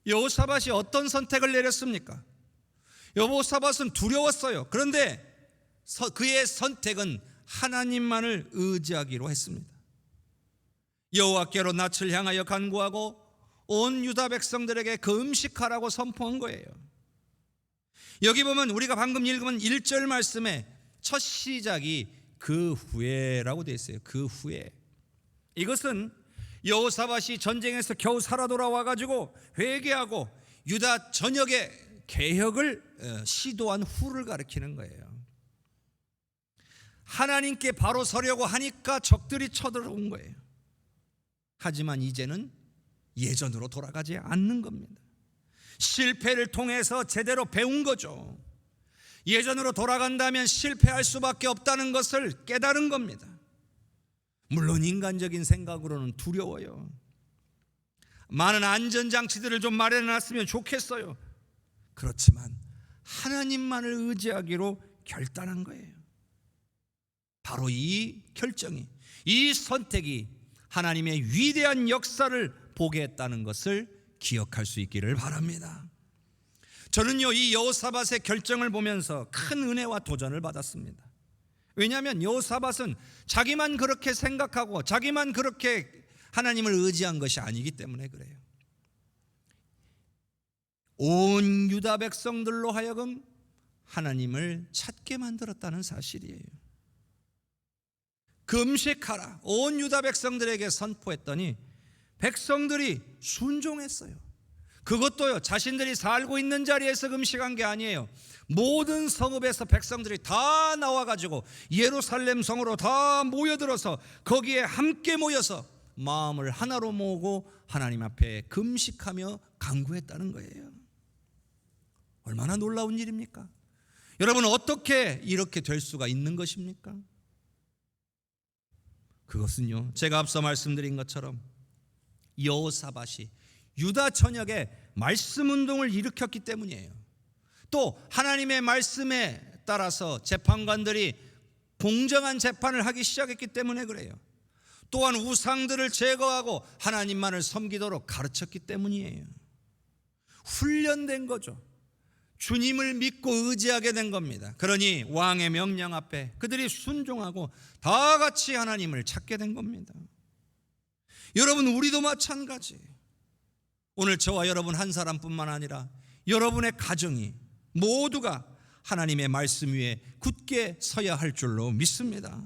여호사밧이 어떤 선택을 내렸습니까? 여호사밧은 두려웠어요. 그런데 그의 선택은 하나님만을 의지하기로 했습니다. 여호와께로 낯을 향하여 간구하고 온 유다 백성들에게 금식하라고 선포한 거예요. 여기 보면 우리가 방금 읽은 1절 말씀에 첫 시작이 그 후에라고 되어 있어요. 그 후에. 이것은 여호사밧이 전쟁에서 겨우 살아 돌아와가지고 회개하고 유다 전역의 개혁을 시도한 후를 가리키는 거예요. 하나님께 바로 서려고 하니까 적들이 쳐들어온 거예요. 하지만 이제는 예전으로 돌아가지 않는 겁니다. 실패를 통해서 제대로 배운 거죠. 예전으로 돌아간다면 실패할 수밖에 없다는 것을 깨달은 겁니다. 물론 인간적인 생각으로는 두려워요. 많은 안전장치들을 좀 마련해놨으면 좋겠어요. 그렇지만 하나님만을 의지하기로 결단한 거예요. 바로 이 결정이, 이 선택이 하나님의 위대한 역사를 보게 했다는 것을 기억할 수 있기를 바랍니다. 저는요, 이 여호사밧의 결정을 보면서 큰 은혜와 도전을 받았습니다. 왜냐하면 여호사밧은 자기만 그렇게 생각하고 자기만 그렇게 하나님을 의지한 것이 아니기 때문에 그래요. 온 유다 백성들로 하여금 하나님을 찾게 만들었다는 사실이에요. 금식하라 온 유다 백성들에게 선포했더니 백성들이 순종했어요. 그것도요, 자신들이 살고 있는 자리에서 금식한 게 아니에요. 모든 성읍에서 백성들이 다 나와가지고 예루살렘 성으로 다 모여들어서 거기에 함께 모여서 마음을 하나로 모으고 하나님 앞에 금식하며 간구했다는 거예요. 얼마나 놀라운 일입니까? 여러분, 어떻게 이렇게 될 수가 있는 것입니까? 그것은요, 제가 앞서 말씀드린 것처럼 여호사밧이 유다 전역에 말씀 운동을 일으켰기 때문이에요. 또 하나님의 말씀에 따라서 재판관들이 공정한 재판을 하기 시작했기 때문에 그래요. 또한 우상들을 제거하고 하나님만을 섬기도록 가르쳤기 때문이에요. 훈련된 거죠. 주님을 믿고 의지하게 된 겁니다. 그러니 왕의 명령 앞에 그들이 순종하고 다 같이 하나님을 찾게 된 겁니다. 여러분, 우리도 마찬가지. 오늘 저와 여러분 한 사람뿐만 아니라 여러분의 가정이 모두가 하나님의 말씀 위에 굳게 서야 할 줄로 믿습니다.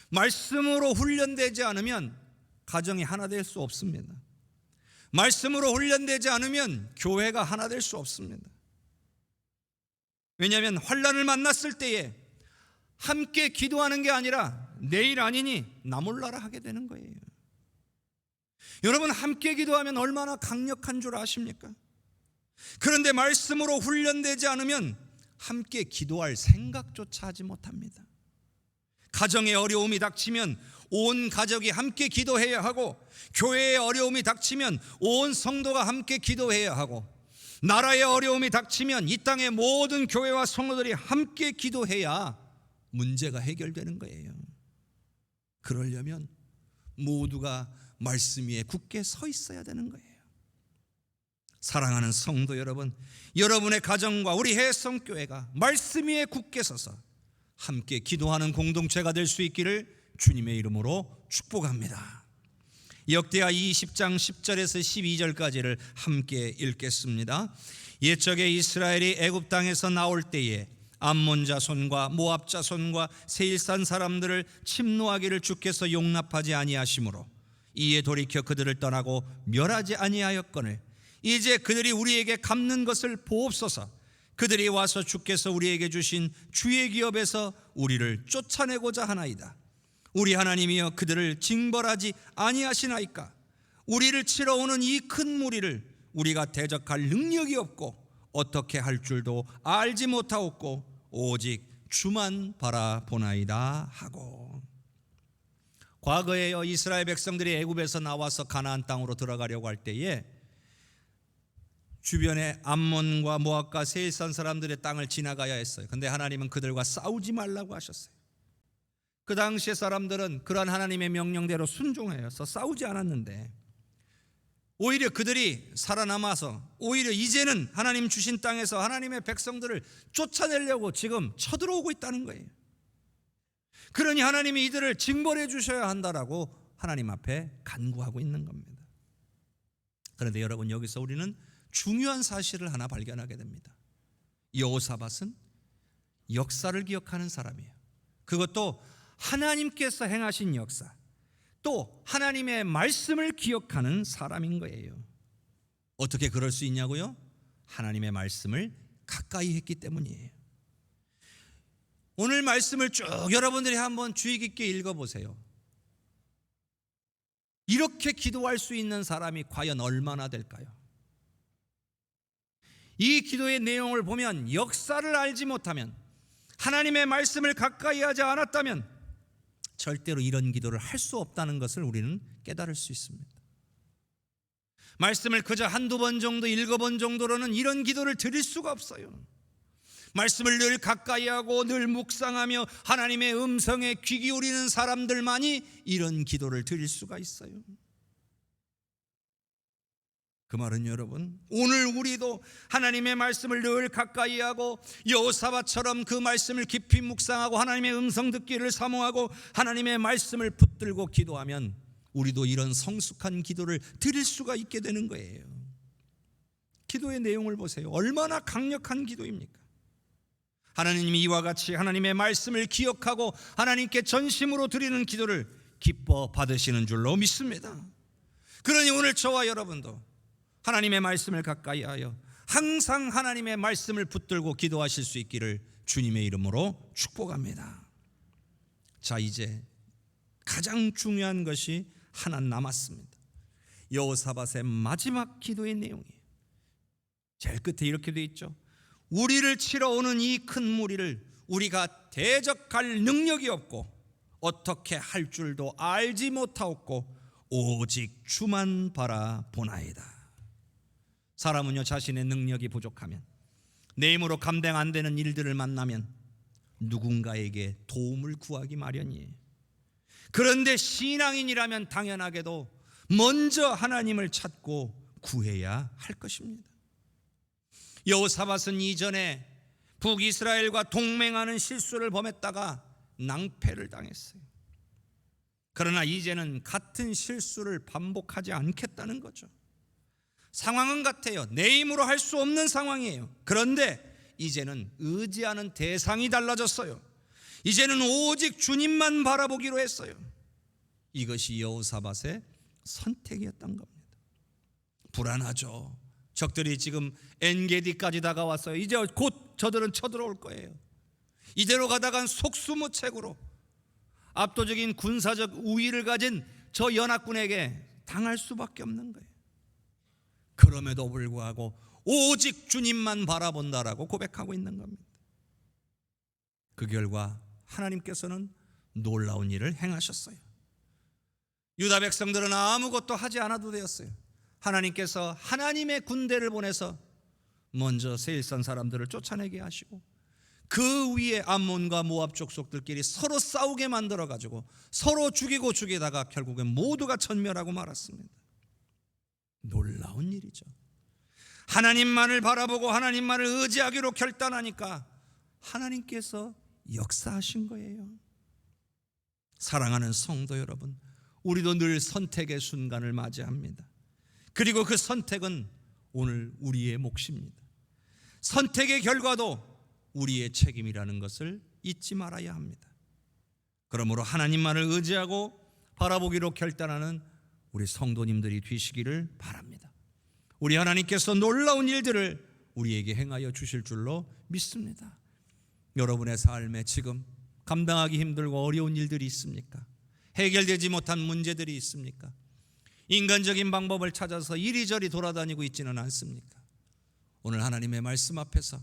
말씀으로 훈련되지 않으면 가정이 하나 될 수 없습니다. 말씀으로 훈련되지 않으면 교회가 하나 될 수 없습니다. 왜냐하면 환난을 만났을 때에 함께 기도하는 게 아니라 내일 아니니 나 몰라라 하게 되는 거예요. 여러분, 함께 기도하면 얼마나 강력한 줄 아십니까? 그런데 말씀으로 훈련되지 않으면 함께 기도할 생각조차 하지 못합니다. 가정에 어려움이 닥치면 온 가족이 함께 기도해야 하고, 교회에 어려움이 닥치면 온 성도가 함께 기도해야 하고, 나라의 어려움이 닥치면 이 땅의 모든 교회와 성도들이 함께 기도해야 문제가 해결되는 거예요. 그러려면 모두가 말씀 위에 굳게 서 있어야 되는 거예요. 사랑하는 성도 여러분, 여러분의 가정과 우리 해성교회가 말씀 위에 굳게 서서 함께 기도하는 공동체가 될 수 있기를 주님의 이름으로 축복합니다. 역대하 20장 10절에서 12절까지를 함께 읽겠습니다. 옛적에 이스라엘이 애굽 땅에서 나올 때에 암몬 자손과 모압 자손과 세일산 사람들을 침노하기를 주께서 용납하지 아니하시므로 이에 돌이켜 그들을 떠나고 멸하지 아니하였거늘 이제 그들이 우리에게 갚는 것을 보옵소서. 그들이 와서 주께서 우리에게 주신 주의 기업에서 우리를 쫓아내고자 하나이다. 우리 하나님이여 그들을 징벌하지 아니하시나이까. 우리를 치러 오는 이 큰 무리를 우리가 대적할 능력이 없고 어떻게 할 줄도 알지 못하옵고 오직 주만 바라보나이다 하고. 과거에요, 이스라엘 백성들이 애굽에서 나와서 가나안 땅으로 들어가려고 할 때에 주변에 암몬과 모압과 세일산 사람들의 땅을 지나가야 했어요. 그런데 하나님은 그들과 싸우지 말라고 하셨어요. 그 당시의 사람들은 그러한 하나님의 명령대로 순종해서 싸우지 않았는데, 오히려 그들이 살아남아서 오히려 이제는 하나님 주신 땅에서 하나님의 백성들을 쫓아내려고 지금 쳐들어오고 있다는 거예요. 그러니 하나님이 이들을 징벌해 주셔야 한다라고 하나님 앞에 간구하고 있는 겁니다. 그런데 여러분, 여기서 우리는 중요한 사실을 하나 발견하게 됩니다. 여호사밧은 역사를 기억하는 사람이에요. 그것도 하나님께서 행하신 역사, 또 하나님의 말씀을 기억하는 사람인 거예요. 어떻게 그럴 수 있냐고요? 하나님의 말씀을 가까이 했기 때문이에요. 오늘 말씀을 쭉 여러분들이 한번 주의 깊게 읽어보세요. 이렇게 기도할 수 있는 사람이 과연 얼마나 될까요? 이 기도의 내용을 보면 역사를 알지 못하면, 하나님의 말씀을 가까이 하지 않았다면 절대로 이런 기도를 할 수 없다는 것을 우리는 깨달을 수 있습니다. 말씀을 그저 한두 번 정도 읽어본 정도로는 이런 기도를 드릴 수가 없어요. 말씀을 늘 가까이 하고 늘 묵상하며 하나님의 음성에 귀 기울이는 사람들만이 이런 기도를 드릴 수가 있어요. 그 말은 여러분, 오늘 우리도 하나님의 말씀을 늘 가까이 하고 여호사밧처럼 그 말씀을 깊이 묵상하고 하나님의 음성 듣기를 사모하고 하나님의 말씀을 붙들고 기도하면 우리도 이런 성숙한 기도를 드릴 수가 있게 되는 거예요. 기도의 내용을 보세요. 얼마나 강력한 기도입니까? 하나님이 이와 같이 하나님의 말씀을 기억하고 하나님께 전심으로 드리는 기도를 기뻐 받으시는 줄로 믿습니다. 그러니 오늘 저와 여러분도 하나님의 말씀을 가까이 하여 항상 하나님의 말씀을 붙들고 기도하실 수 있기를 주님의 이름으로 축복합니다. 자, 이제 가장 중요한 것이 하나 남았습니다. 여호사밧의 마지막 기도의 내용이에요. 제일 끝에 이렇게 되어 있죠. 우리를 치러 오는 이 큰 무리를 우리가 대적할 능력이 없고 어떻게 할 줄도 알지 못하옵고 오직 주만 바라보나이다. 사람은요, 자신의 능력이 부족하면, 내 힘으로 감당 안 되는 일들을 만나면 누군가에게 도움을 구하기 마련이에요. 그런데 신앙인이라면 당연하게도 먼저 하나님을 찾고 구해야 할 것입니다. 여호사밧은 이전에 북이스라엘과 동맹하는 실수를 범했다가 낭패를 당했어요. 그러나 이제는 같은 실수를 반복하지 않겠다는 거죠. 상황은 같아요. 내 힘으로 할 수 없는 상황이에요. 그런데 이제는 의지하는 대상이 달라졌어요. 이제는 오직 주님만 바라보기로 했어요. 이것이 여호사밧의 선택이었던 겁니다. 불안하죠. 적들이 지금 엔게디까지 다가왔어요. 이제 곧 저들은 쳐들어올 거예요. 이대로 가다간 속수무책으로 압도적인 군사적 우위를 가진 저 연합군에게 당할 수밖에 없는 거예요. 그럼에도 불구하고 오직 주님만 바라본다라고 고백하고 있는 겁니다. 그 결과 하나님께서는 놀라운 일을 행하셨어요. 유다 백성들은 아무것도 하지 않아도 되었어요. 하나님께서 하나님의 군대를 보내서 먼저 세일산 사람들을 쫓아내게 하시고 그 위에 암몬과 모압 족속들끼리 서로 싸우게 만들어 가지고 서로 죽이고 죽이다가 결국엔 모두가 전멸하고 말았습니다. 놀라운 일이죠. 하나님만을 바라보고 하나님만을 의지하기로 결단하니까 하나님께서 역사하신 거예요. 사랑하는 성도 여러분, 우리도 늘 선택의 순간을 맞이합니다. 그리고 그 선택은 오늘 우리의 몫입니다. 선택의 결과도 우리의 책임이라는 것을 잊지 말아야 합니다. 그러므로 하나님만을 의지하고 바라보기로 결단하는 우리 성도님들이 되시기를 바랍니다. 우리 하나님께서 놀라운 일들을 우리에게 행하여 주실 줄로 믿습니다. 여러분의 삶에 지금 감당하기 힘들고 어려운 일들이 있습니까? 해결되지 못한 문제들이 있습니까? 인간적인 방법을 찾아서 이리저리 돌아다니고 있지는 않습니까? 오늘 하나님의 말씀 앞에서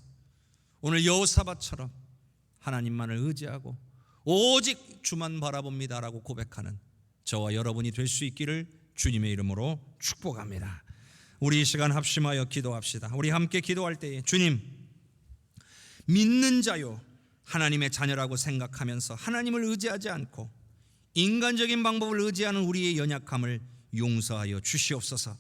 오늘 여호사밧처럼 하나님만을 의지하고 오직 주만 바라봅니다라고 고백하는 저와 여러분이 될 수 있기를 주님의 이름으로 축복합니다. 우리 이 시간 합심하여 기도합시다. 우리 함께 기도할 때에 주님, 믿는 자요 하나님의 자녀라고 생각하면서 하나님을 의지하지 않고 인간적인 방법을 의지하는 우리의 연약함을 용서하여 주시옵소서.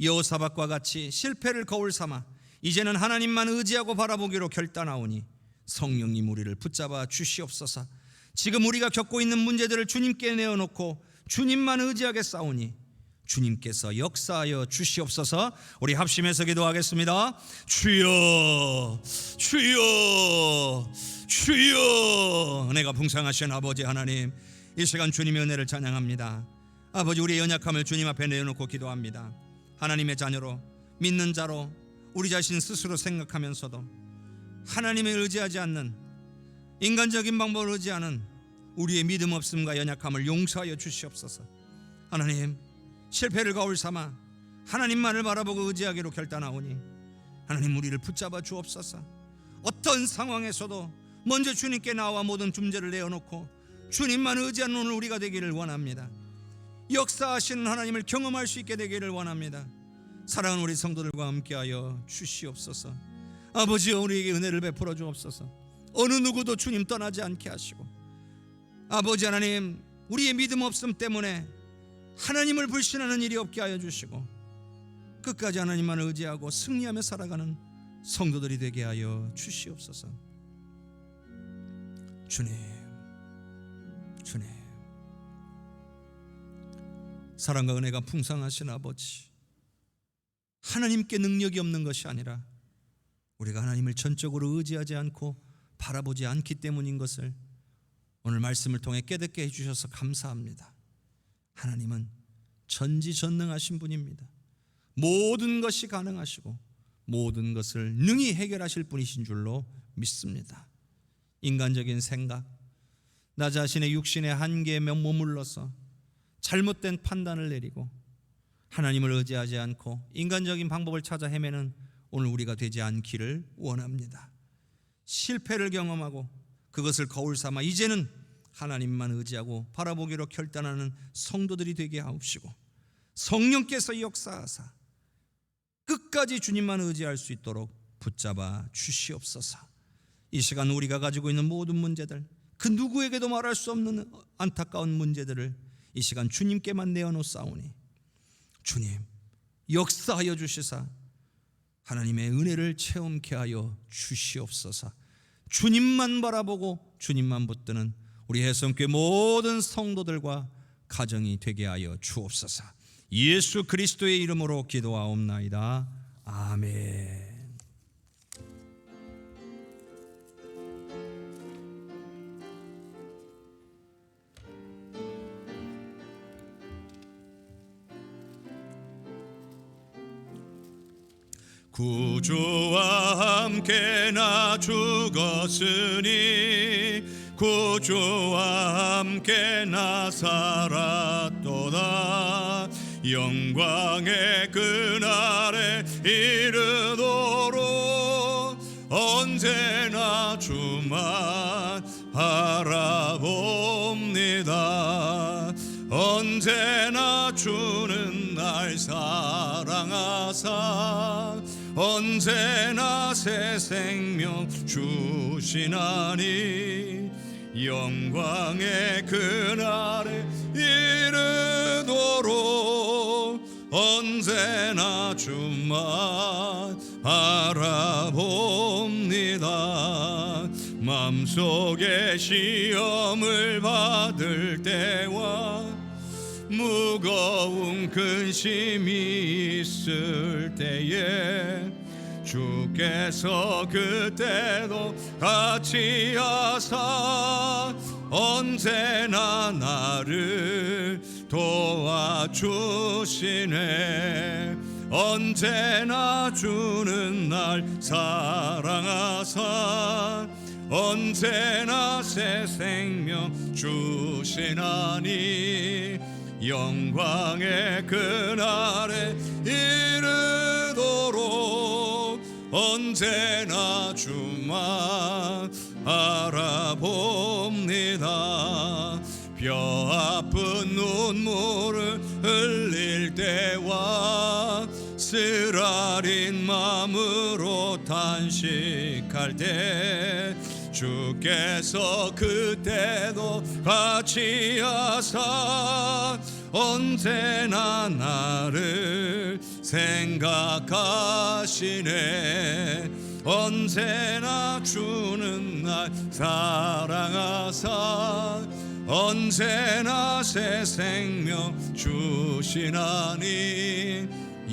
여호사밧과 같이 실패를 거울 삼아 이제는 하나님만 의지하고 바라보기로 결단하오니 성령님 우리를 붙잡아 주시옵소서. 지금 우리가 겪고 있는 문제들을 주님께 내어놓고 주님만 의지하게 싸우니 주님께서 역사하여 주시옵소서. 우리 합심해서 기도하겠습니다. 주여, 주여, 주여. 은혜가 풍성하신 아버지 하나님, 이 시간 주님의 은혜를 찬양합니다. 아버지, 우리의 연약함을 주님 앞에 내어놓고 기도합니다. 하나님의 자녀로 믿는 자로 우리 자신 스스로 생각하면서도 하나님을 의지하지 않는 인간적인 방법을 의지하는 우리의 믿음 없음과 연약함을 용서하여 주시옵소서. 하나님, 실패를 거울 삼아 하나님만을 바라보고 의지하기로 결단하오니 하나님 우리를 붙잡아 주옵소서. 어떤 상황에서도 먼저 주님께 나와 모든 문제를 내어놓고 주님만 의지하는 오늘 우리가 되기를 원합니다. 역사하시는 하나님을 경험할 수 있게 되기를 원합니다. 사랑하는 우리 성도들과 함께하여 주시옵소서. 아버지여, 우리에게 은혜를 베풀어 주옵소서. 어느 누구도 주님 떠나지 않게 하시고, 아버지 하나님, 우리의 믿음 없음 때문에 하나님을 불신하는 일이 없게 하여 주시고 끝까지 하나님만을 의지하고 승리하며 살아가는 성도들이 되게 하여 주시옵소서. 주님, 주님, 사랑과 은혜가 풍성하신 아버지, 하나님께 능력이 없는 것이 아니라 우리가 하나님을 전적으로 의지하지 않고 바라보지 않기 때문인 것을 오늘 말씀을 통해 깨닫게 해주셔서 감사합니다. 하나님은 전지전능하신 분입니다. 모든 것이 가능하시고 모든 것을 능히 해결하실 분이신 줄로 믿습니다. 인간적인 생각, 나 자신의 육신의 한계에 머물러서 잘못된 판단을 내리고 하나님을 의지하지 않고 인간적인 방법을 찾아 헤매는 오늘 우리가 되지 않기를 원합니다. 실패를 경험하고 그것을 거울 삼아 이제는 하나님만 의지하고 바라보기로 결단하는 성도들이 되게 하옵시고 성령께서 역사하사 끝까지 주님만 의지할 수 있도록 붙잡아 주시옵소서. 이 시간 우리가 가지고 있는 모든 문제들, 그 누구에게도 말할 수 없는 안타까운 문제들을 이 시간 주님께만 내어놓사오니 주님 역사하여 주시사 하나님의 은혜를 체험케 하여 주시옵소서. 주님만 바라보고 주님만 붙드는 우리 해성교회 모든 성도들과 가정이 되게 하여 주옵소서. 예수 그리스도의 이름으로 기도하옵나이다. 아멘. 구주와 함께 나 죽었으니 구주와 함께 나 살았도다. 영광의 그날에 이르도록 언제나 주만 바라봅니다. 언제나 주는 날 사랑하사 언제나 새 생명 주시나니 영광의 그날에 이르도록 언제나 주만 바라봅니다. 맘속에 시험을 받을 때와 무거운 근심이 있을 때에 주께서 그때도 같이 하사 언제나 나를 도와주시네. 언제나 주는 날 사랑하사 언제나 새 생명 주시나니 영광의 그날에 이르도록 언제나 주만 바라봅니다. 뼈 아픈 눈물을 흘릴 때와 쓰라린 마음으로 탄식할 때 주께서 그때도 같이 하사 언제나 나를 생각하시네. 언제나 주는 날 사랑하사 언제나 새 생명 주시나니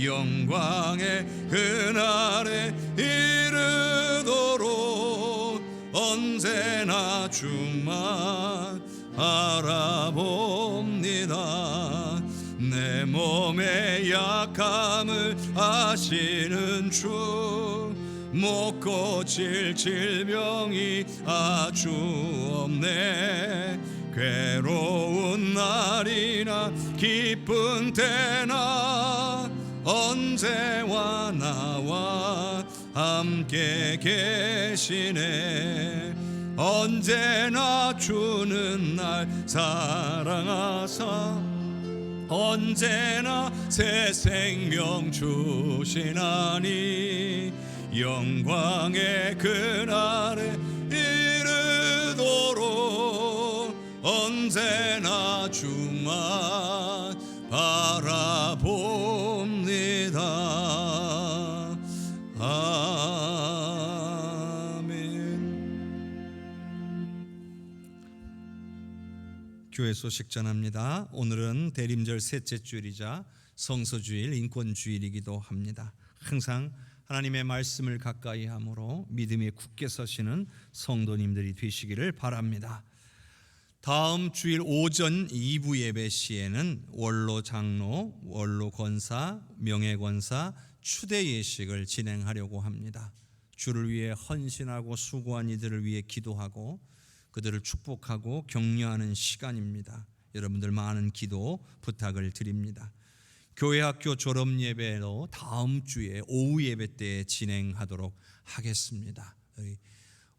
영광의 그날에 이르도록 언제나 주만 바라봅니다. 내 몸의 약함을 아시는 주 못 고칠 질병이 아주 없네. 괴로운 날이나 기쁜 때나 언제와 나와 함께 계시네. 언제나 주는 날 사랑하사 언제나 새 생명 주시나니 영광의 그날에 이르도록 언제나 주만 바라봅니다. 아멘. 교회 소식 전합니다. 오늘은 대림절 셋째 주일이자 성서주일, 인권주일이기도 합니다. 항상 하나님의 말씀을 가까이 함으로 믿음에 굳게 서시는 성도님들이 되시기를 바랍니다. 다음 주일 오전 2부 예배 시에는 원로 장로, 원로 권사, 명예 권사 추대 예식을 진행하려고 합니다. 주를 위해 헌신하고 수고한 이들을 위해 기도하고 그들을 축복하고 격려하는 시간입니다. 여러분들 많은 기도 부탁을 드립니다. 교회 학교 졸업 예배로 다음 주에 오후 예배 때 진행하도록 하겠습니다. 우리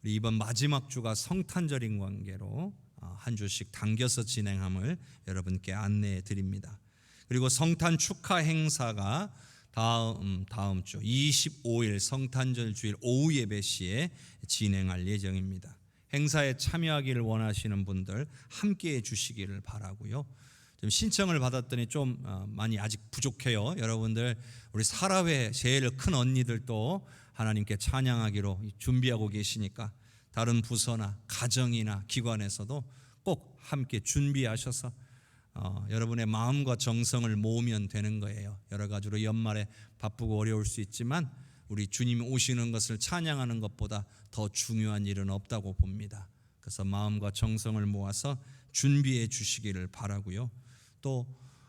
이번 마지막 주가 성탄절인 관계로 한 주씩 당겨서 진행함을 여러분께 안내해 드립니다. 그리고 성탄 축하 행사가 다음 주 25일 성탄절 주일 오후 예배 시에 진행할 예정입니다. 행사에 참여하기를 원하시는 분들 함께해 주시기를 바라고요. 좀 신청을 받았더니 좀 많이 아직 부족해요. 여러분들 우리 사라회 제일 큰 언니들도 하나님께 찬양하기로 준비하고 계시니까 다른 부서나 가정이나 기관에서도 꼭 함께 준비하셔서 여러분의 마음과 정성을 모으면 되는 거예요. 여러 가지로 연말에 바쁘고 어려울 수 있지만 우리 주님 오시는 것을 찬양하는 것보다 더 중요한 일은 없다고 봅니다. 그래서 마음과 정성을 모아서 준비해 주시기를 바라고요. 또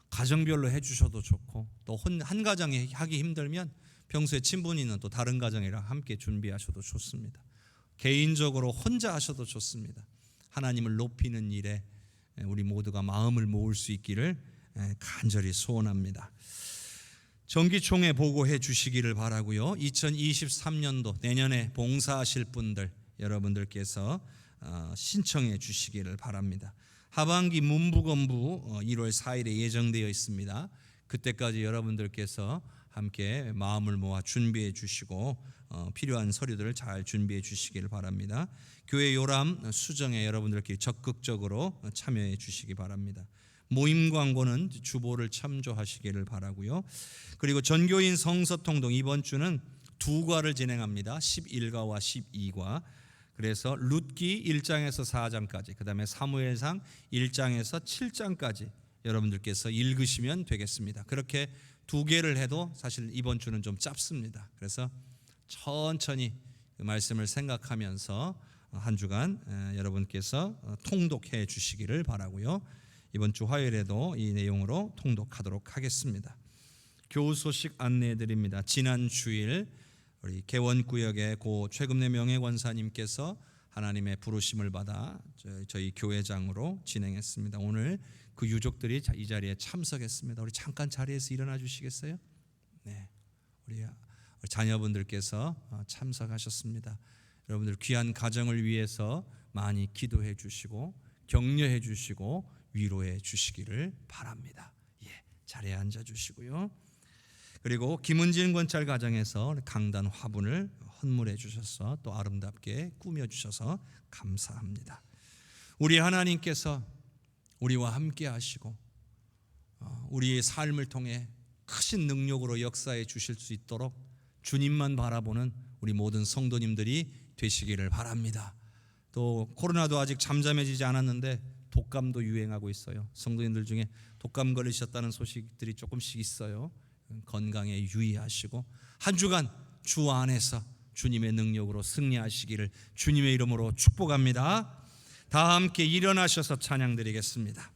가정별로 해주셔도 좋고, 또 한 가정에 하기 힘들면 평소에 친분이 있는 또 다른 가정이랑 함께 준비하셔도 좋습니다. 개인적으로 혼자 하셔도 좋습니다. 하나님을 높이는 일에 우리 모두가 마음을 모을 수 있기를 간절히 소원합니다. 정기총회 보고해 주시기를 바라고요. 2023년도 내년에 봉사하실 분들 여러분들께서 신청해 주시기를 바랍니다. 하반기 문부건부 1월 4일에 예정되어 있습니다. 그때까지 여러분들께서 함께 마음을 모아 준비해 주시고 필요한 서류들을 잘 준비해 주시기를 바랍니다. 교회 요람 수정에 여러분들께 적극적으로 참여해 주시기 바랍니다. 모임 광고는 주보를 참조하시기를 바라고요. 그리고 전교인 성서통독 이번 주는 2과를 진행합니다. 11과와 12과. 그래서 룻기 1장에서 4장까지, 그 다음에 사무엘상 1장에서 7장까지 여러분들께서 읽으시면 되겠습니다. 그렇게 2개를 해도 사실 이번 주는 좀 짧습니다. 그래서 천천히 그 말씀을 생각하면서 한 주간 여러분께서 통독해 주시기를 바라고요. 이번 주 화요일에도 이 내용으로 통독하도록 하겠습니다. 교우 소식 안내해 드립니다. 지난 주일 우리 개원구역의 고 최금래 명예권사님께서 하나님의 부르심을 받아 저희 교회장으로 진행했습니다. 오늘 그 유족들이 이 자리에 참석했습니다. 우리 잠깐 자리에서 일어나 주시겠어요? 네, 우리 자녀분들께서 참석하셨습니다. 여러분들 귀한 가정을 위해서 많이 기도해 주시고 격려해 주시고 위로해 주시기를 바랍니다. 자리에 앉아 주시고요. 그리고 김은진 권찰 가정에서 강단 화분을 헌물해 주셔서 또 아름답게 꾸며 주셔서 감사합니다. 우리 하나님께서 우리와 함께 하시고 우리의 삶을 통해 크신 능력으로 역사해 주실 수 있도록 주님만 바라보는 우리 모든 성도님들이 되시기를 바랍니다. 또 코로나도 아직 잠잠해지지 않았는데 독감도 유행하고 있어요. 성도님들 중에 독감 걸리셨다는 소식들이 조금씩 있어요. 건강에 유의하시고 한 주간 주 안에서 주님의 능력으로 승리하시기를 주님의 이름으로 축복합니다. 다 함께 일어나셔서 찬양드리겠습니다.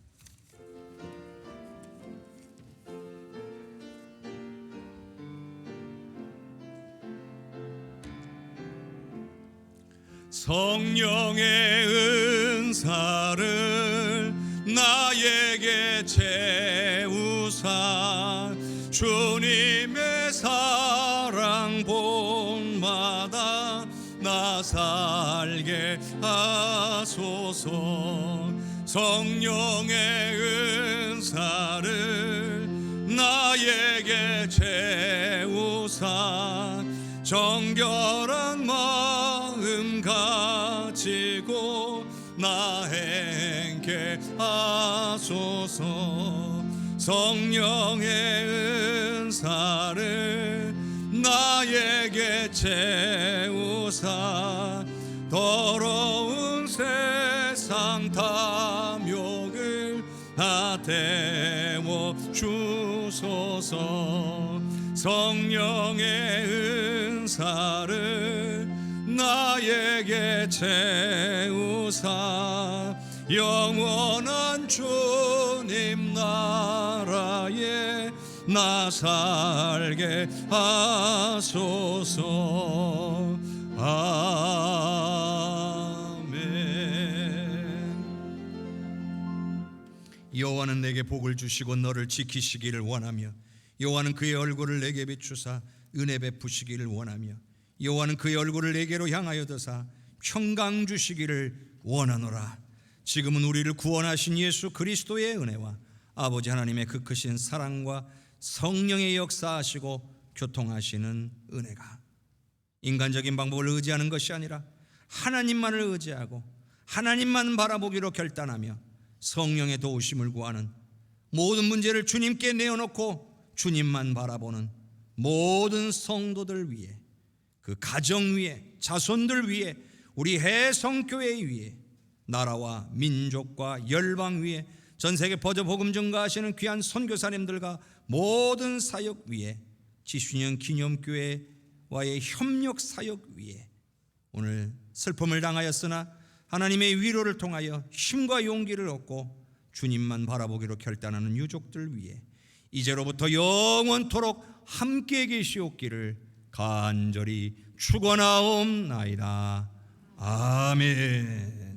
성령의 은사를 나에게 채우사 주님의 사랑 본마다 나 살게 하소서. 성령의 은사를 나에게 채우사 정결한 마음 가지고 나 행케 하소서. 성령의 은사를 나에게 채우사 더러운 세상 탐욕을 다 태워 주소서. 성령의 은사를 나에게 채우사 영원한 주님 나라에 나 살게 하소서. 아멘. 여호와는 내게 복을 주시고 너를 지키시기를 원하며 여호와는 그의 얼굴을 내게 비추사 은혜 베푸시기를 원하며 여호와는 그의 얼굴을 내게로 향하여 드사 평강 주시기를 원하노라. 지금은 우리를 구원하신 예수 그리스도의 은혜와 아버지 하나님의 그 크신 사랑과 성령의 역사하시고 교통하시는 은혜가 인간적인 방법을 의지하는 것이 아니라 하나님만을 의지하고 하나님만 바라보기로 결단하며 성령의 도우심을 구하는 모든 문제를 주님께 내어놓고 주님만 바라보는 모든 성도들 위해, 그 가정 위에, 자손들 위에, 우리 해성교회 위에, 나라와 민족과 열방 위에, 전세계 퍼져 복음 전가하시는 귀한 선교사님들과 모든 사역 위에, 지순영 기념교회와의 협력 사역 위에, 오늘 슬픔을 당하였으나 하나님의 위로를 통하여 힘과 용기를 얻고 주님만 바라보기로 결단하는 유족들 위해 이제로부터 영원토록 함께 계시옵기를 간절히 축원하옵나이다. 아멘.